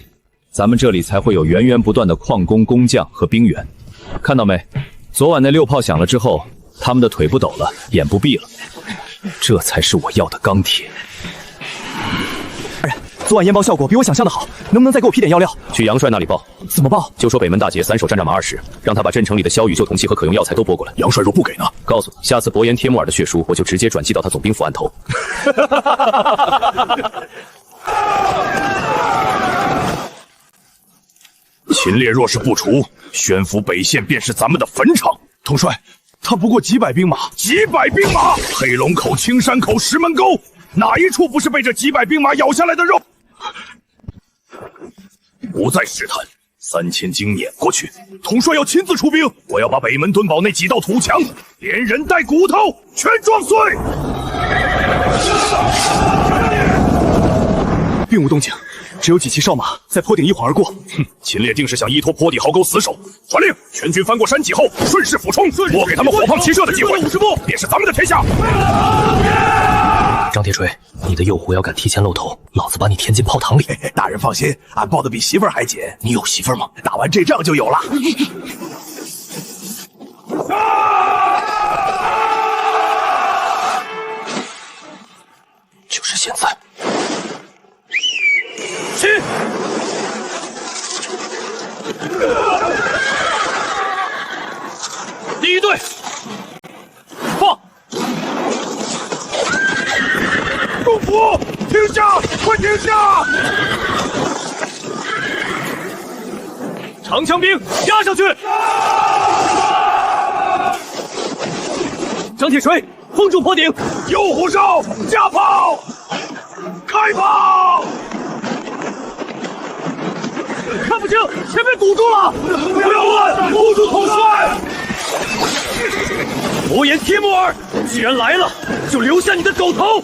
咱们这里才会有源源不断的矿工、工匠和兵员。看到没？昨晚那6炮响了之后，他们的腿不抖了，眼不闭了，这才是我要的钢铁。大人，昨晚烟报效果比我想象的好，能不能再给我批点药料？去杨帅那里报。怎么报？就说北门大捷3手战战马20，让他把镇城里的硝雨救铜器和可用药材都拨过来。杨帅若不给呢？告诉他，下次伯颜帖木儿的血书，我就直接转寄到他总兵府案头。秦烈若是不除，宣府北线便是咱们的坟场。统帅，他不过几百兵马，几百兵马，黑龙口、青山口、石门沟，哪一处不是被这几百兵马咬下来的肉？不再试探，3000精撵过去。统帅要亲自出兵，我要把北门敦堡那几道土墙，连人带骨头全撞碎。并无动静，只有几骑哨马在坡顶一晃而过。哼，秦烈定是想依托坡底壕沟死守。传令，全军翻过山脊后，顺势俯冲，莫给他们火炮齐射的机会。50步，便是咱们的天下。张铁锤，你的右虎要敢提前露头，老子把你填进炮膛里。大人放心，俺抱的比媳妇儿还紧。你有媳妇儿吗？打完这仗就有了。就是现在。起！第一队，放！祝福！停下！快停下！长枪兵压上去！张铁锤，封住坡顶。右虎哨，加炮，开炮！看不清，前面堵住了！不要问，护住统帅！伯颜帖木儿，既然来了，就留下你的狗头！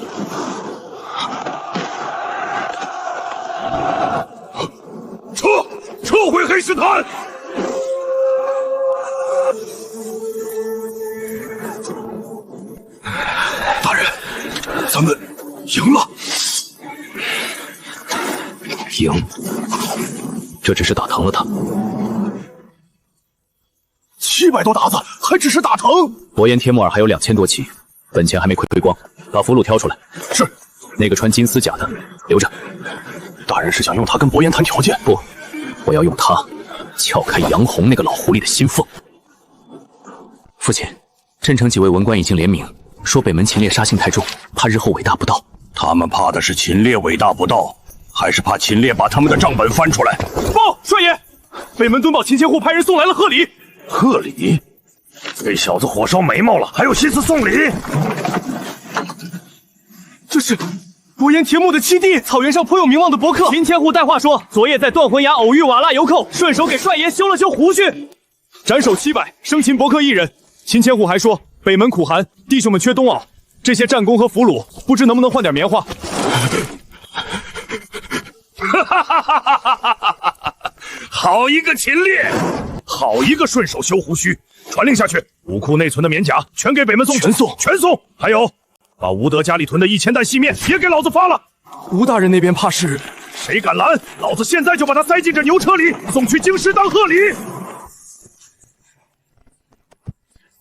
撤回黑石潭！大人，咱们赢了。赢？这只是打疼了他。 700多打子，还只是打疼。伯颜帖木儿还有2000多骑，本钱还没亏光，把俘虏挑出来。是，那个穿金丝甲的留着。大人是想用他跟伯颜谈条件？不，我要用他撬开杨红那个老狐狸的心缝。父亲，镇城几位文官已经联名，说北门秦烈杀性太重，怕日后伟大不道。他们怕的是秦烈伟大不道，还是怕秦烈把他们的账本翻出来？报，帅爷，北门敦保秦千户派人送来了贺礼。 贺礼？这小子火烧眉毛了，还有心思送礼？这是伯颜帖木的七弟，草原上颇有名望的伯克。秦千户带话说，昨夜在断魂崖偶遇瓦剌游寇，顺手给帅爷修了修胡须，斩首700，生擒伯克1人。秦千户还说，北门苦寒，弟兄们缺冬袄，这些战功和俘虏，不知能不能换点棉花。好一个秦烈！ 好一个顺手修胡须！传令下去，武库内存的棉甲全给北门送，全送！还有，把吴德家里囤的1000担细面也给老子发了。吴大人那边怕是谁敢拦，老子现在就把他塞进这牛车里，送去京师当贺礼。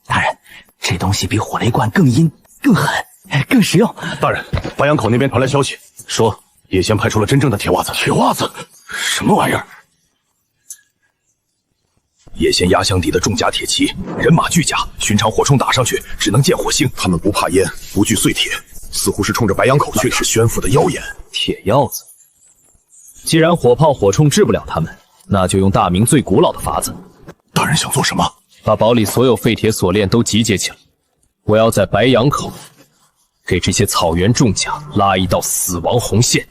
大人，这东西比火雷罐更阴、更狠、更实用。大人，白杨口那边传来消息，说叶先派出了真正的铁袜子。铁袜子？什么玩意儿？ 叶先压箱底的重甲铁骑，人马巨甲，寻常火铳打上去只能见火星。他们不怕烟，不惧碎铁，似乎是冲着白杨口去的。是宣府的妖言。铁鹞子，既然火炮、火铳治不了他们，那就用大明最古老的法子。大人想做什么？把堡里所有废铁锁链都集结起来，我要在白杨口给这些草原重甲拉一道死亡红线。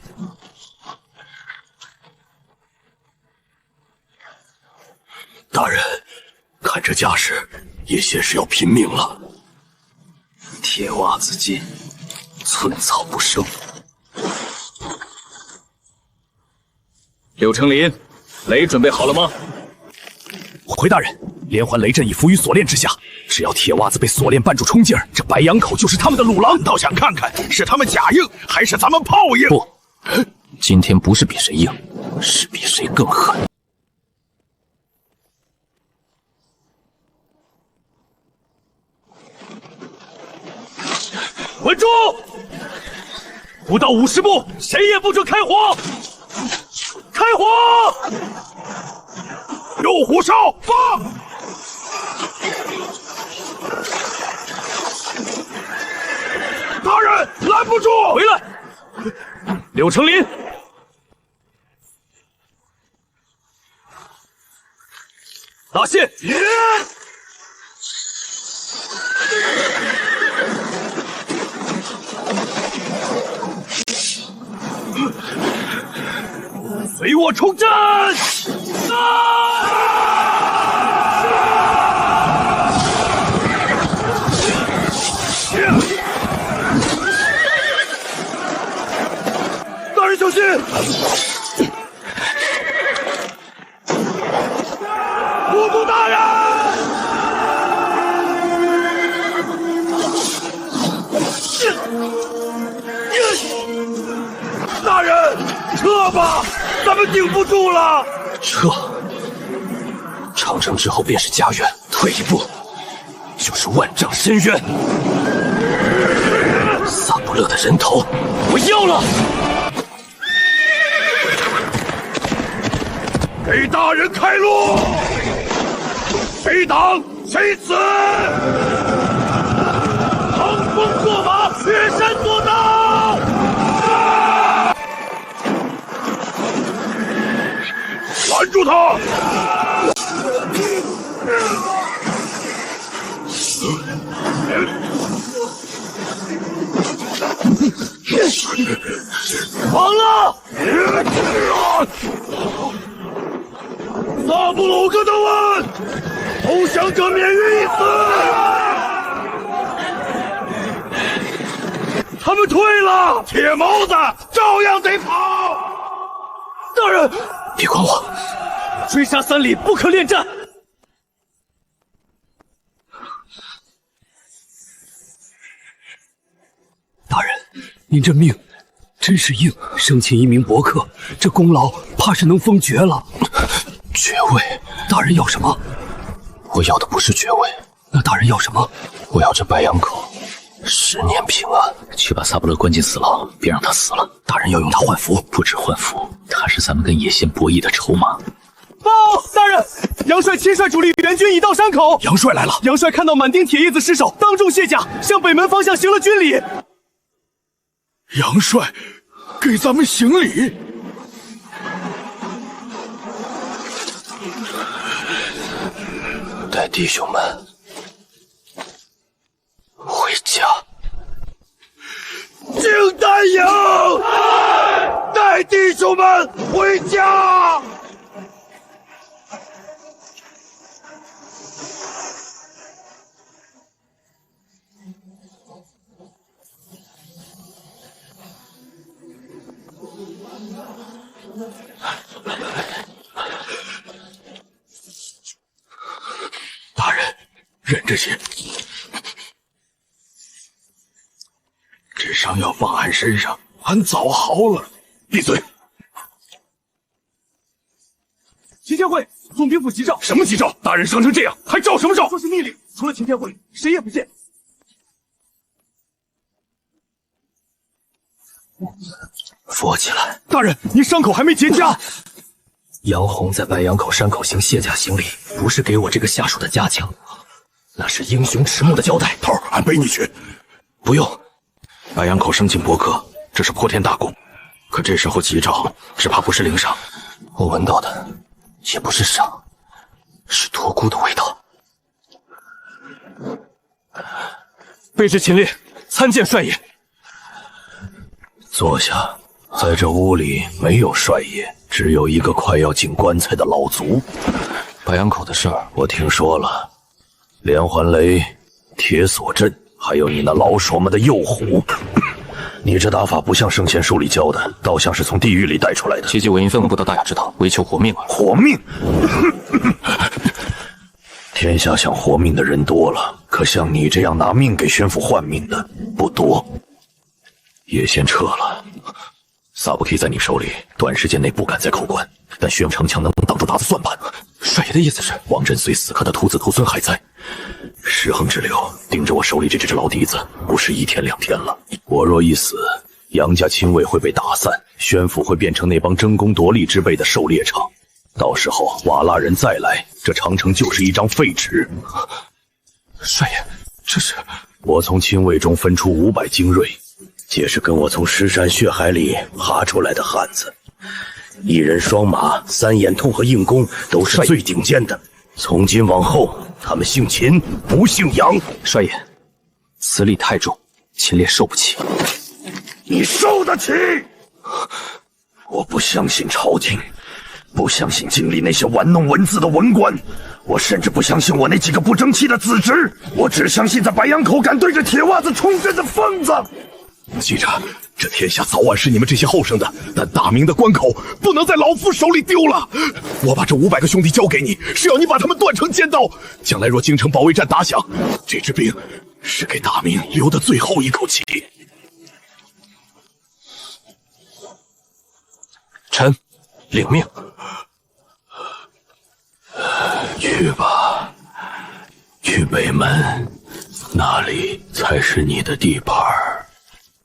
大人，看这架势，叶先是要拼命了。铁袜子进，寸草不生。柳成林，雷准备好了吗？回大人，连环雷阵已伏于锁链之下，只要铁袜子被锁链绊住冲劲儿，这白杨口就是他们的鲁狼。倒想看看是他们假硬，还是咱们炮硬。不，今天不是比谁硬，是比谁更狠。 稳住！不到50步，谁也不准开火！开火！右虎哨放！大人拦不住！回来！柳成林，打线！随我冲阵！大人小心！糊涂大人！大人，撤吧！ 咱们顶不住了，撤！长城之后便是家园，退一步就是万丈深渊。萨布勒的人头，我要了！给大人开路，谁挡谁死！乘风破马，越山夺刀！ 拦住他！完了！萨布鲁格德温，投降者免于一死。他们退了，铁毛子照样得跑。大人，别管我，追杀3里，不可恋战。大人，您这命真是硬，生擒1名伯克，这功劳怕是能封爵了。爵位？大人要什么？我要的不是爵位，那大人要什么？我要这白羊口10年平安。去把萨布勒关进死牢，别让他死了。大人要用他换符，不止换符，他是咱们跟野仙博弈的筹码。报，大人，杨帅亲率主力援军已到山口。杨帅来了。杨帅看到满丁铁叶子尸首，当众卸甲，向北门方向行了军礼。杨帅给咱们行礼。带弟兄们回家。敬丹营，带弟兄们回家。大人，忍着些，这伤要放俺身上，俺早好了。闭嘴！秦天会，总兵府急诏。什么急诏？大人伤成这样，还诏什么诏？说是密令，除了秦天会，谁也不见。扶起来。大人，您伤口还没结痂。杨红在白羊口山口行卸甲行礼，不是给我这个下属的嘉奖，那是英雄迟暮的交代。头儿，俺背你去。不用。白羊口生擒伯克，这是破天大功。可这时候急诏，只怕不是领赏。我闻到的也不是赏，是托孤的味道。卑职秦烈参见帅爷。坐下，在这屋里没有帅爷，只有一个快要进棺材的老卒。白羊口的事儿我听说了，连环雷、铁锁阵，还有你那老手们的诱虎。你这打法不像圣贤书里教的，倒像是从地狱里带出来的。切记我因愤恨不得大雅之道，唯求活命啊！活命！天下想活命的人多了，可像你这样拿命给宣府换命的不多。也先撤了，萨布 K 在你手里，短时间内不敢再扣关，但宣府城墙能挡住鞑子算盘。帅爷的意思是，王震虽死，可他徒子徒孙还在。尸横之流盯着我手里这只老笛子，不是1天2天了。我若一死，杨家亲卫会被打散，宣府会变成那帮争功夺利之辈的狩猎场。到时候瓦剌人再来，这长城就是一张废纸。帅爷，这是……我从亲卫中分出500精锐，皆是跟我从尸山血海里爬出来的汉子。1人双马、3眼通和硬功都是最顶尖的。从今往后，他们姓秦，不姓杨。帅爷，此礼太重，秦烈受不起。你受得起？我不相信朝廷，不相信京里那些玩弄文字的文官，我甚至不相信我那几个不争气的子侄，我只相信在白羊口敢对着铁袜子冲阵的疯子。记着，这天下早晚是你们这些后生的，但大明的关口不能在老夫手里丢了。我把这500个兄弟交给你，是要你把他们断成尖刀。将来若京城保卫战打响，这支兵是给大明留的最后一口气。臣领命。去吧，去北门，那里才是你的地盘儿。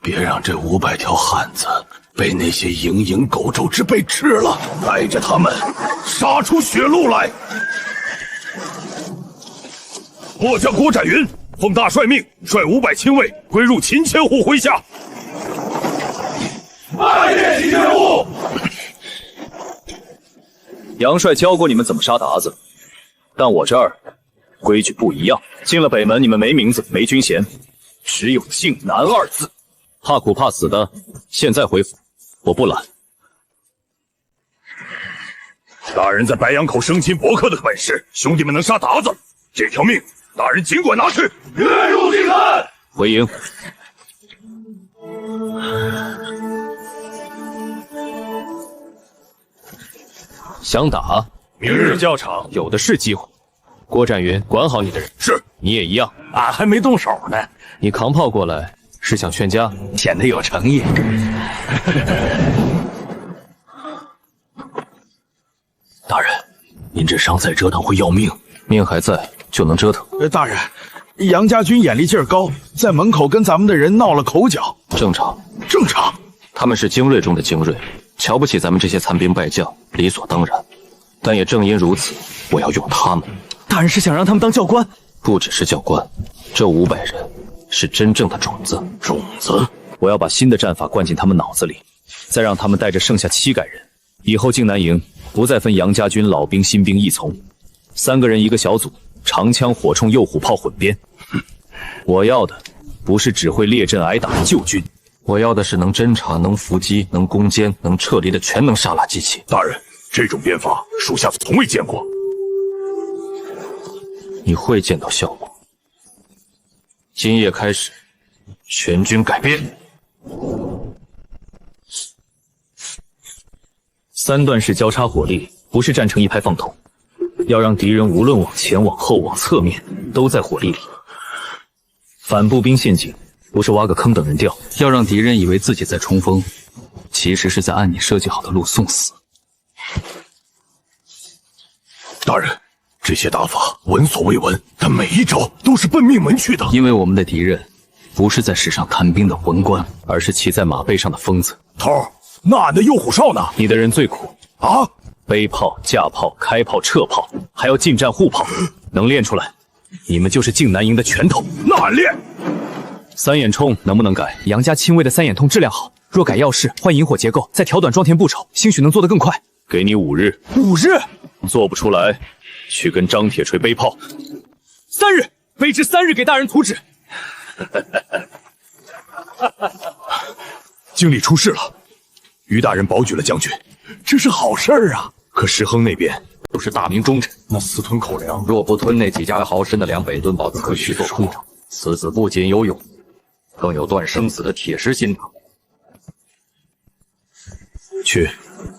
别让这500条汉子被那些蝇营狗帚之辈吃了，带着他们杀出血路来。末将郭展云奉大帅命，率500亲卫归入秦千户麾下。拜见秦千户。杨帅教过你们怎么杀鞑子，但我这儿规矩不一样。进了北门，你们没名字，没军衔，只有靖难2字。怕苦怕死的，现在回府，我不拦。大人在白羊口生擒伯克的本事，兄弟们能杀鞑子，这条命大人尽管拿去，月入定案。回营。想打？明日教场有的是机会。郭展云，管好你的人。是。你也一样。俺还没动手呢，你扛炮过来是想劝架？显得有诚意。大人，您这伤再折腾会要命，命还在就能折腾。大人，杨家军眼力劲儿高，在门口跟咱们的人闹了口角。正常，正常。他们是精锐中的精锐，瞧不起咱们这些残兵败将，理所当然。但也正因如此，我要用他们。大人是想让他们当教官？不只是教官，这500人是真正的种子。种子，我要把新的战法灌进他们脑子里，再让他们带着剩下7改人，以后靖南营不再分杨家军老兵、新兵一从，3个人一个小组，长枪、火铳、诱虎炮混编。我要的不是只会列阵挨打的旧军，我要的是能侦察、能伏击、能攻坚、能撤离的全能杀辣机器。大人，这种编法属下从未见过。你会见到效果。今夜开始，全军改编。3段式交叉火力，不是站成一排放桶，要让敌人无论往前、往后、往侧面，都在火力里。反步兵陷阱，不是挖个坑等人掉，要让敌人以为自己在冲锋，其实是在按你设计好的路送死。大人，这些打法闻所未闻，但每一招都是奔命门去的。因为我们的敌人不是在史上谈兵的文官，而是骑在马背上的疯子。头儿，那俺的右虎哨呢？你的人最苦啊！背炮、架炮、开炮、撤炮，还要近战护炮，能练出来，你们就是靖南营的拳头。那俺练。3眼冲能不能改？杨家亲卫的3眼通质量好，若改要式，换引火结构，再调短装填步骤，兴许能做得更快。给你5日。5日？做不出来，去跟张铁锤背炮。3日，卑职3日给大人图纸。经理出事了，于大人保举了将军，这是好事儿啊。可石亨那边都是大明忠臣，那私吞口粮，若不吞那几家豪绅的2北吨宝可去做空。此子不仅有勇，更有断生死的铁石心肠。去，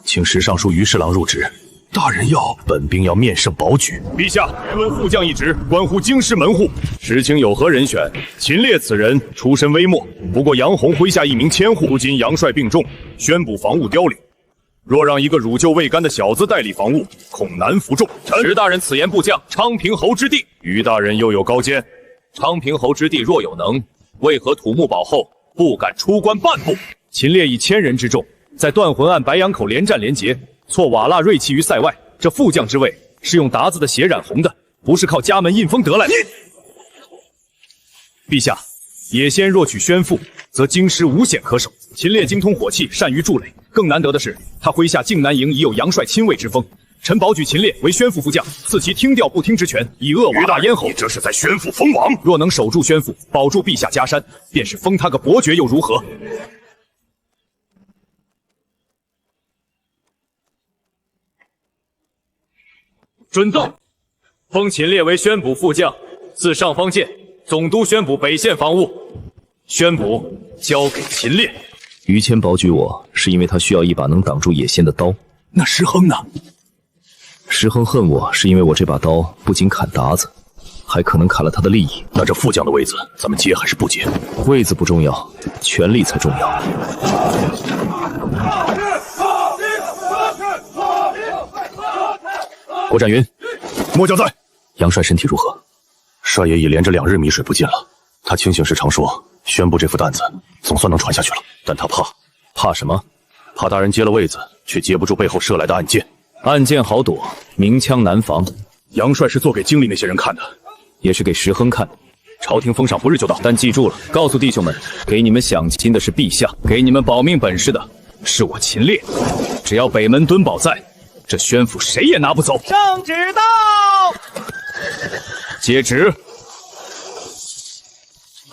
请石尚书于侍郎入职。大人要本兵要面圣保举。陛下，原闻副将一职，关乎京师门户，实情有何人选？秦烈此人出身微末，不过杨洪麾下一名千户。如今杨帅病重，宣补防务凋零，若让一个乳臭未干的小子代理防务，恐难服众。石大人此言不降，昌平侯之地。于大人又有高见，昌平侯之地若有能，为何土木堡后不敢出关半步？秦烈以1000人之众，在断魂岸白羊口连战连捷，挫瓦剌锐气于塞外。这副将之位是用鞑子的血染红的，不是靠家门印封得来的。陛下，野先若取宣父，则京师无险可守。秦烈精通火器，善于筑垒，更难得的是，他麾下靖南营已有杨帅亲卫之风。臣保举秦烈为宣父副将，赐其听调不听之权，以扼瓦剌咽喉。你这是在宣父封王。若能守住宣父，保住陛下江山，便是封他个伯爵又如何？准奏，封秦烈为宣补副将，自上方见总督宣补北线防务，宣补交给秦烈。于谦保举我，是因为他需要一把能挡住野先的刀。那石亨呢？石亨恨我，是因为我这把刀不仅砍鞑子，还可能砍了他的利益。那这副将的位子，咱们接还是不接？位子不重要，权力才重要。郭展云，末将在。杨帅身体如何？帅爷已连着2日米水不进了。他清醒时常说，宣布这副担子总算能传下去了，但他怕什么？怕大人接了位子，却接不住背后射来的暗箭。暗箭好躲，明枪难防。杨帅是做给经历那些人看的，也是给石亨看的。朝廷封赏不日就到，但记住了，告诉弟兄们，给你们享亲的是陛下，给你们保命本事的是我秦烈。只要北门敦宝在，这宣府谁也拿不走。圣旨到！接旨。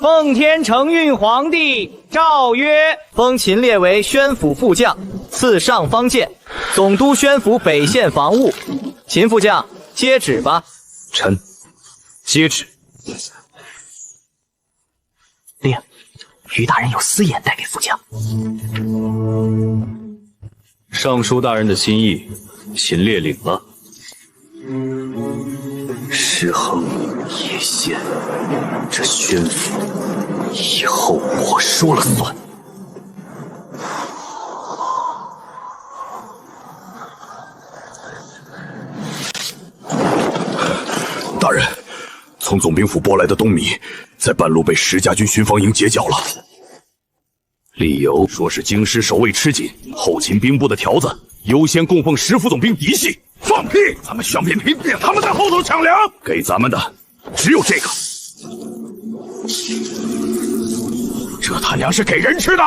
奉天承运皇帝诏曰：封秦烈为宣府副将，赐上方剑，总督宣府北线防务。秦副将，接旨吧。臣接旨。令于大人有私言带给副将。尚书大人的心意，秦烈领了。石恒、叶县，这宣府以后我说了算。大人，从总兵府拨来的冬米，在半路被石家军巡防营截缴了。理由说是京师守卫吃紧，后勤兵部的条子优先供奉石副总兵嫡系。放屁！咱们宣兵平定，他们在后头抢粮，给咱们的只有这个。这他娘是给人吃的！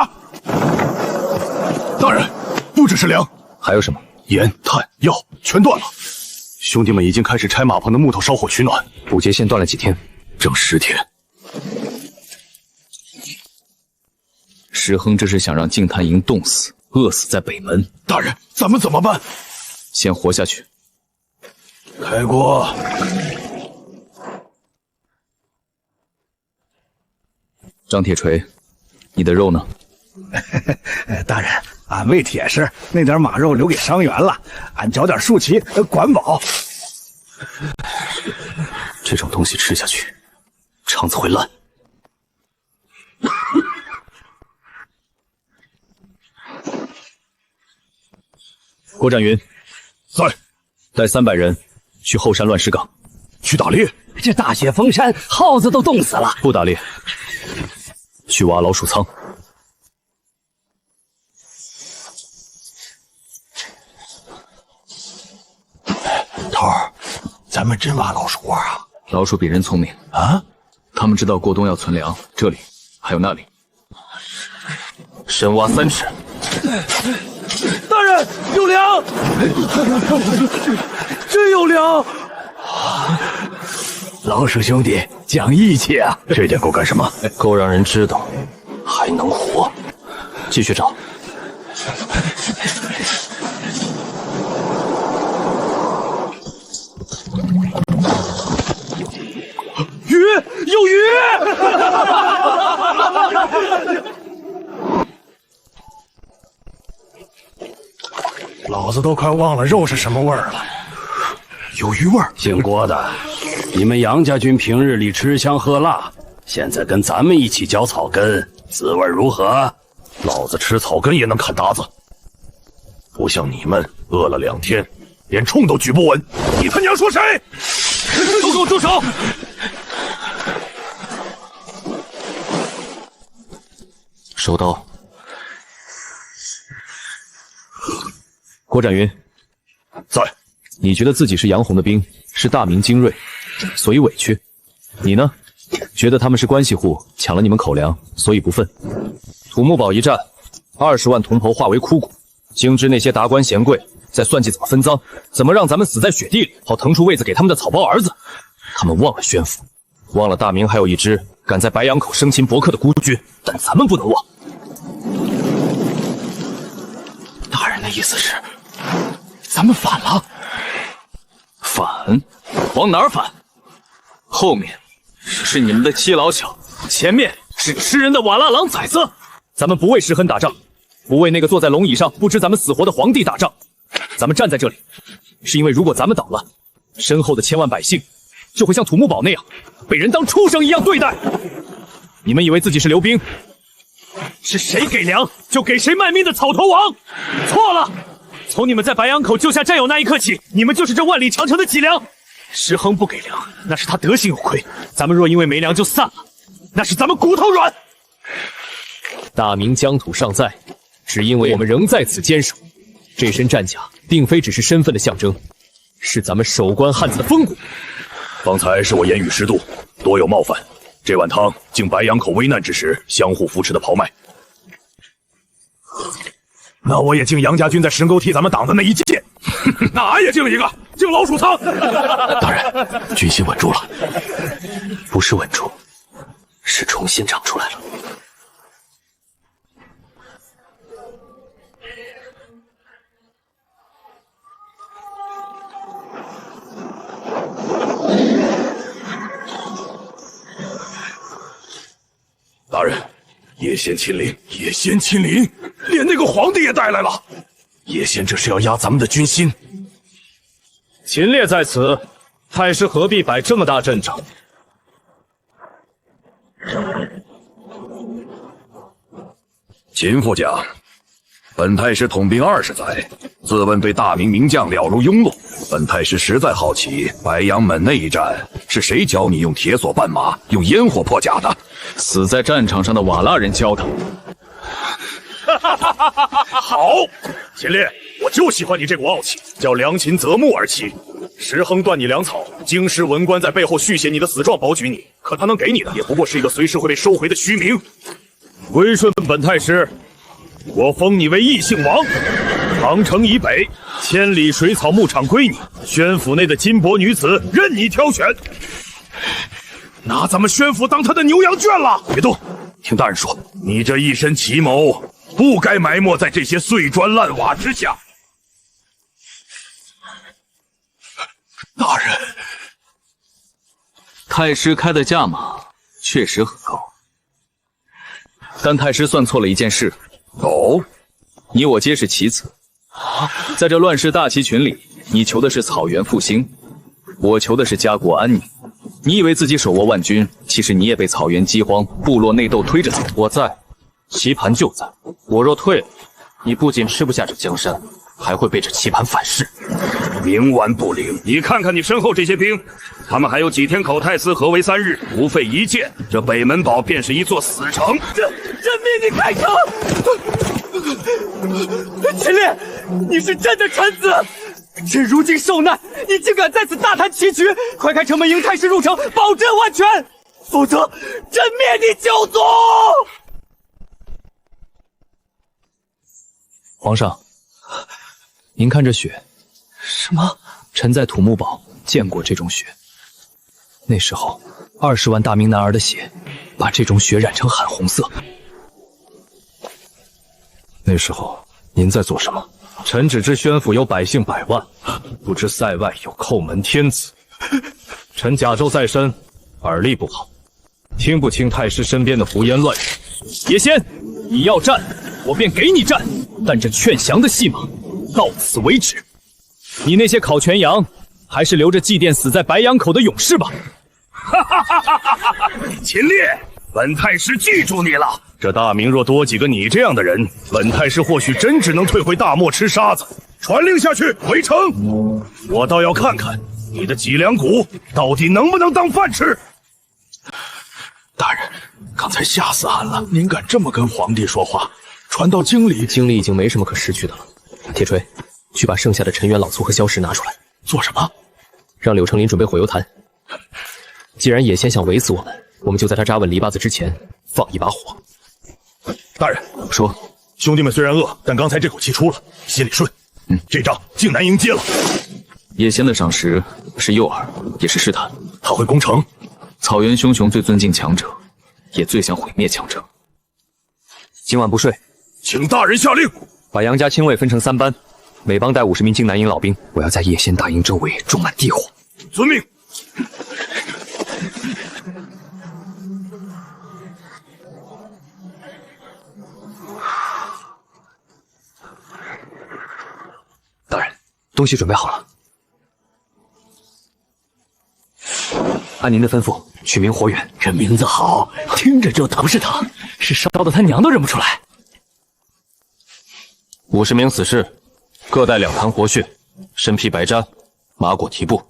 大人，不只是粮，还有什么？盐、炭、药全断了。兄弟们已经开始拆马棚的木头烧火取暖。补节线断了几天？整10天。石亨这是想让净坛营冻死、饿死在北门。大人，咱们怎么办？先活下去。开锅。张铁锤，你的肉呢？大人，俺为铁实，那点马肉留给伤员了，俺找点树旗管饱。这种东西吃下去，肠子会烂。郭展云，在，带300人去后山乱石岗，去打猎。这大雪封山，耗子都冻死了。不打猎，去挖老鼠仓。头儿，咱们真挖老鼠窝啊？老鼠比人聪明啊！他们知道过冬要存粮，这里还有那里。深挖3尺。大人，有粮！真有粮！老鼠兄弟讲义气啊！这点够干什么？够让人知道还能活。继续找。鱼，有鱼！老子都快忘了肉是什么味儿了。有鱼味儿。姓郭的，你们杨家军平日里吃香喝辣，现在跟咱们一起嚼草根，滋味如何？老子吃草根也能砍搭子，不像你们饿了2天，连冲都举不稳。你他娘说谁？都给我住手！收刀。郭展云，在。你觉得自己是杨红的兵，是大明精锐，所以委屈。你呢？觉得他们是关系户，抢了你们口粮，所以不忿。土木堡一战，20万同袍化为枯骨，经知那些达官贤贵在算计怎么分赃，怎么让咱们死在雪地里，好腾出位子给他们的草包儿子。他们忘了宣府，忘了大明还有一支敢在白羊口生擒薄客的孤军，但咱们不能忘。大人的意思是，咱们反了？反？往哪儿反？后面是你们的七老小，前面是吃人的瓦剌狼崽子。咱们不为石亨打仗，不为那个坐在龙椅上不知咱们死活的皇帝打仗，咱们站在这里，是因为如果咱们倒了，身后的千万百姓就会像土木堡那样被人当畜生一样对待。你们以为自己是刘兵，是谁给粮就给谁卖命的草头王？错了！从你们在白羊口救下战友那一刻起，你们就是这万里长城的脊梁。石亨不给粮，那是他德行有亏。咱们若因为没粮就散了，那是咱们骨头软。大明疆土尚在，只因为我们仍在此坚守。这身战甲并非只是身份的象征，是咱们守关汉子的风骨。方才是我言语失度，多有冒犯。这碗汤敬白羊口危难之时相互扶持的豪迈。那我也敬杨家军在深沟替咱们挡的那一剑。那俺也敬一个，敬老鼠仓。大人，军心稳住了，不是稳住，是重新长出来了。大人，叶仙亲临，叶仙亲临，连那个皇帝也带来了。叶仙这是要压咱们的军心。秦烈在此，太师何必摆这么大阵仗？秦副将，本太师统兵20载，自问对大明名将了如庸碌。本太师实在好奇，白杨门那一战是谁教你用铁索绊马，用烟火破甲的？死在战场上的瓦剌人教的。好，秦烈，我就喜欢你这股傲气，叫良禽择木而栖。石亨断你粮草，京师文官在背后续写你的死状，保举你，可他能给你的也不过是一个随时会被收回的虚名。归顺本太师，我封你为义姓王。长城以北，千里水草牧场归你，宣府内的金帛女子任你挑选。拿咱们宣府当他的牛羊圈了！别动，听大人说，你这一身奇谋，不该埋没在这些碎砖烂瓦之下。大人，太师开的价码确实很高，但太师算错了一件事。哦，你我皆是棋子，在这乱世大棋群里，你求的是草原复兴，我求的是家国安宁。你以为自己手握万军，其实你也被草原饥荒、部落内斗推着走。我在，棋盘就在。我若退了，你不仅吃不下这江山，还会被这棋盘反噬。冥顽不灵！你看看你身后这些兵，他们还有几天口太司合围3日，不费一箭，这北门堡便是一座死城。朕命你开城！秦烈，你是朕的臣子，朕如今受难，你竟敢在此大谈棋局！快开城门迎太师入城，保朕万全，否则朕灭你九族！皇上，您看这雪。什么？臣在土木堡见过这种雪，那时候20万大明男儿的血，把这种雪染成罕红色。那时候您在做什么？臣只知宣府有百姓100万，不知塞外有叩门天子。臣甲胄在身，耳力不好，听不清太师身边的胡言乱语。叶仙，你要战，我便给你战，但这劝降的戏码到此为止。你那些烤全羊，还是留着祭奠死在白羊口的勇士吧。秦烈，本太师记住你了。这大明若多几个你这样的人，本太师或许真只能退回大漠吃沙子。传令下去，围城！我倒要看看你的脊梁骨到底能不能当饭吃。大人，刚才吓死俺了！您敢这么跟皇帝说话？传到京里，京里已经没什么可失去的了。铁锤，去把剩下的陈元老卒和萧石拿出来。做什么？让柳成林准备火油坛。既然野仙想围死我们，我们就在他扎稳篱笆子之前放一把火。大人说，兄弟们虽然饿，但刚才这口气出了，心里顺。这仗靖南营接了。叶仙的赏识是诱饵，也是试探。他会攻城。草原枭雄最尊敬强者，也最想毁灭强者。今晚不睡，请大人下令，把杨家亲卫分成3班，每帮带50名靖南营老兵。我要在叶仙大营周围种满地火。遵命。大人，东西准备好了。按您的吩咐，取名火远。这名字好，听着就不是他，是烧的他娘都认不出来。 50名死士，各带2坛活血，身披白毡，马裹蹄步。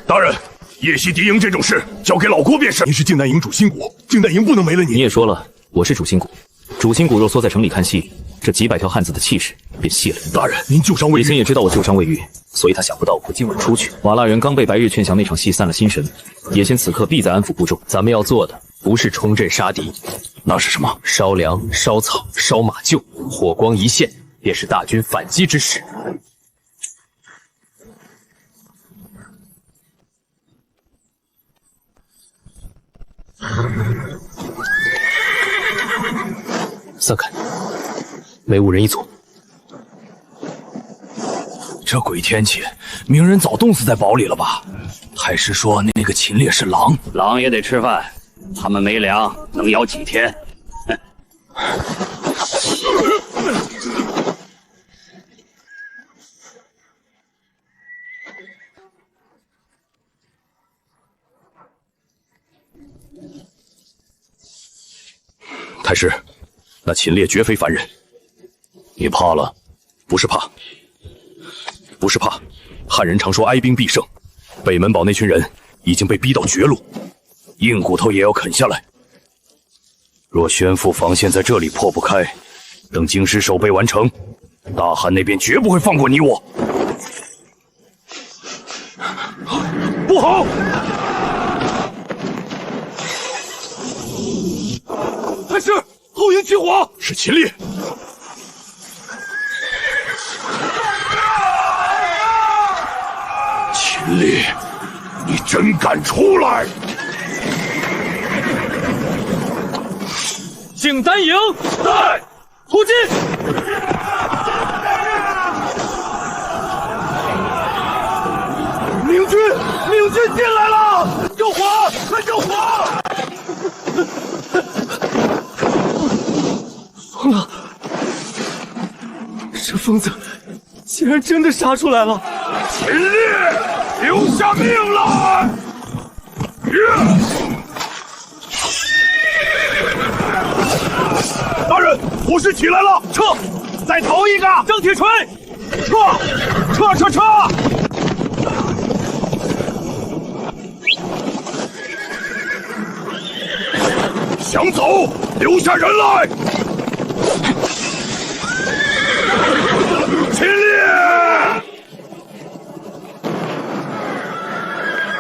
大人，夜袭敌营这种事交给老郭便是。您是靖南营主心骨，靖南营不能没了你。你也说了，我是主心骨。主心骨若缩在城里看戏，这几百条汉子的气势便泄了。大人，您旧伤未愈。叶仙也知道我旧伤未愈，所以他想不到我会今晚出去。瓦剌人刚被白日劝降那场戏散了心神，叶仙此刻必在安抚部众。咱们要做的不是冲阵杀敌，那是什么？烧粮、烧草、烧马厩，火光一现，便是大军反击之时。散开，每5人1组。这鬼天气，鸣人早冻死在堡里了吧？还是说那个秦烈是狼？狼也得吃饭，他们没粮能咬几天？太师，那秦烈绝非凡人。你怕了？不是怕，不是怕。汉人常说哀兵必胜，北门堡那群人已经被逼到绝路，硬骨头也要啃下来。若宣父防线在这里破不开，等京师守备完成，大汉那边绝不会放过你我。不好！太师，后营起火！是秦烈。秦烈，你真敢出来！景丹营在，突进！明军进来了！救火！快救火！疯了！这疯子竟然真的杀出来了！秦烈，留下命来！大人，火势起来了，撤！再投一个！张铁锤，撤！想走，留下人来！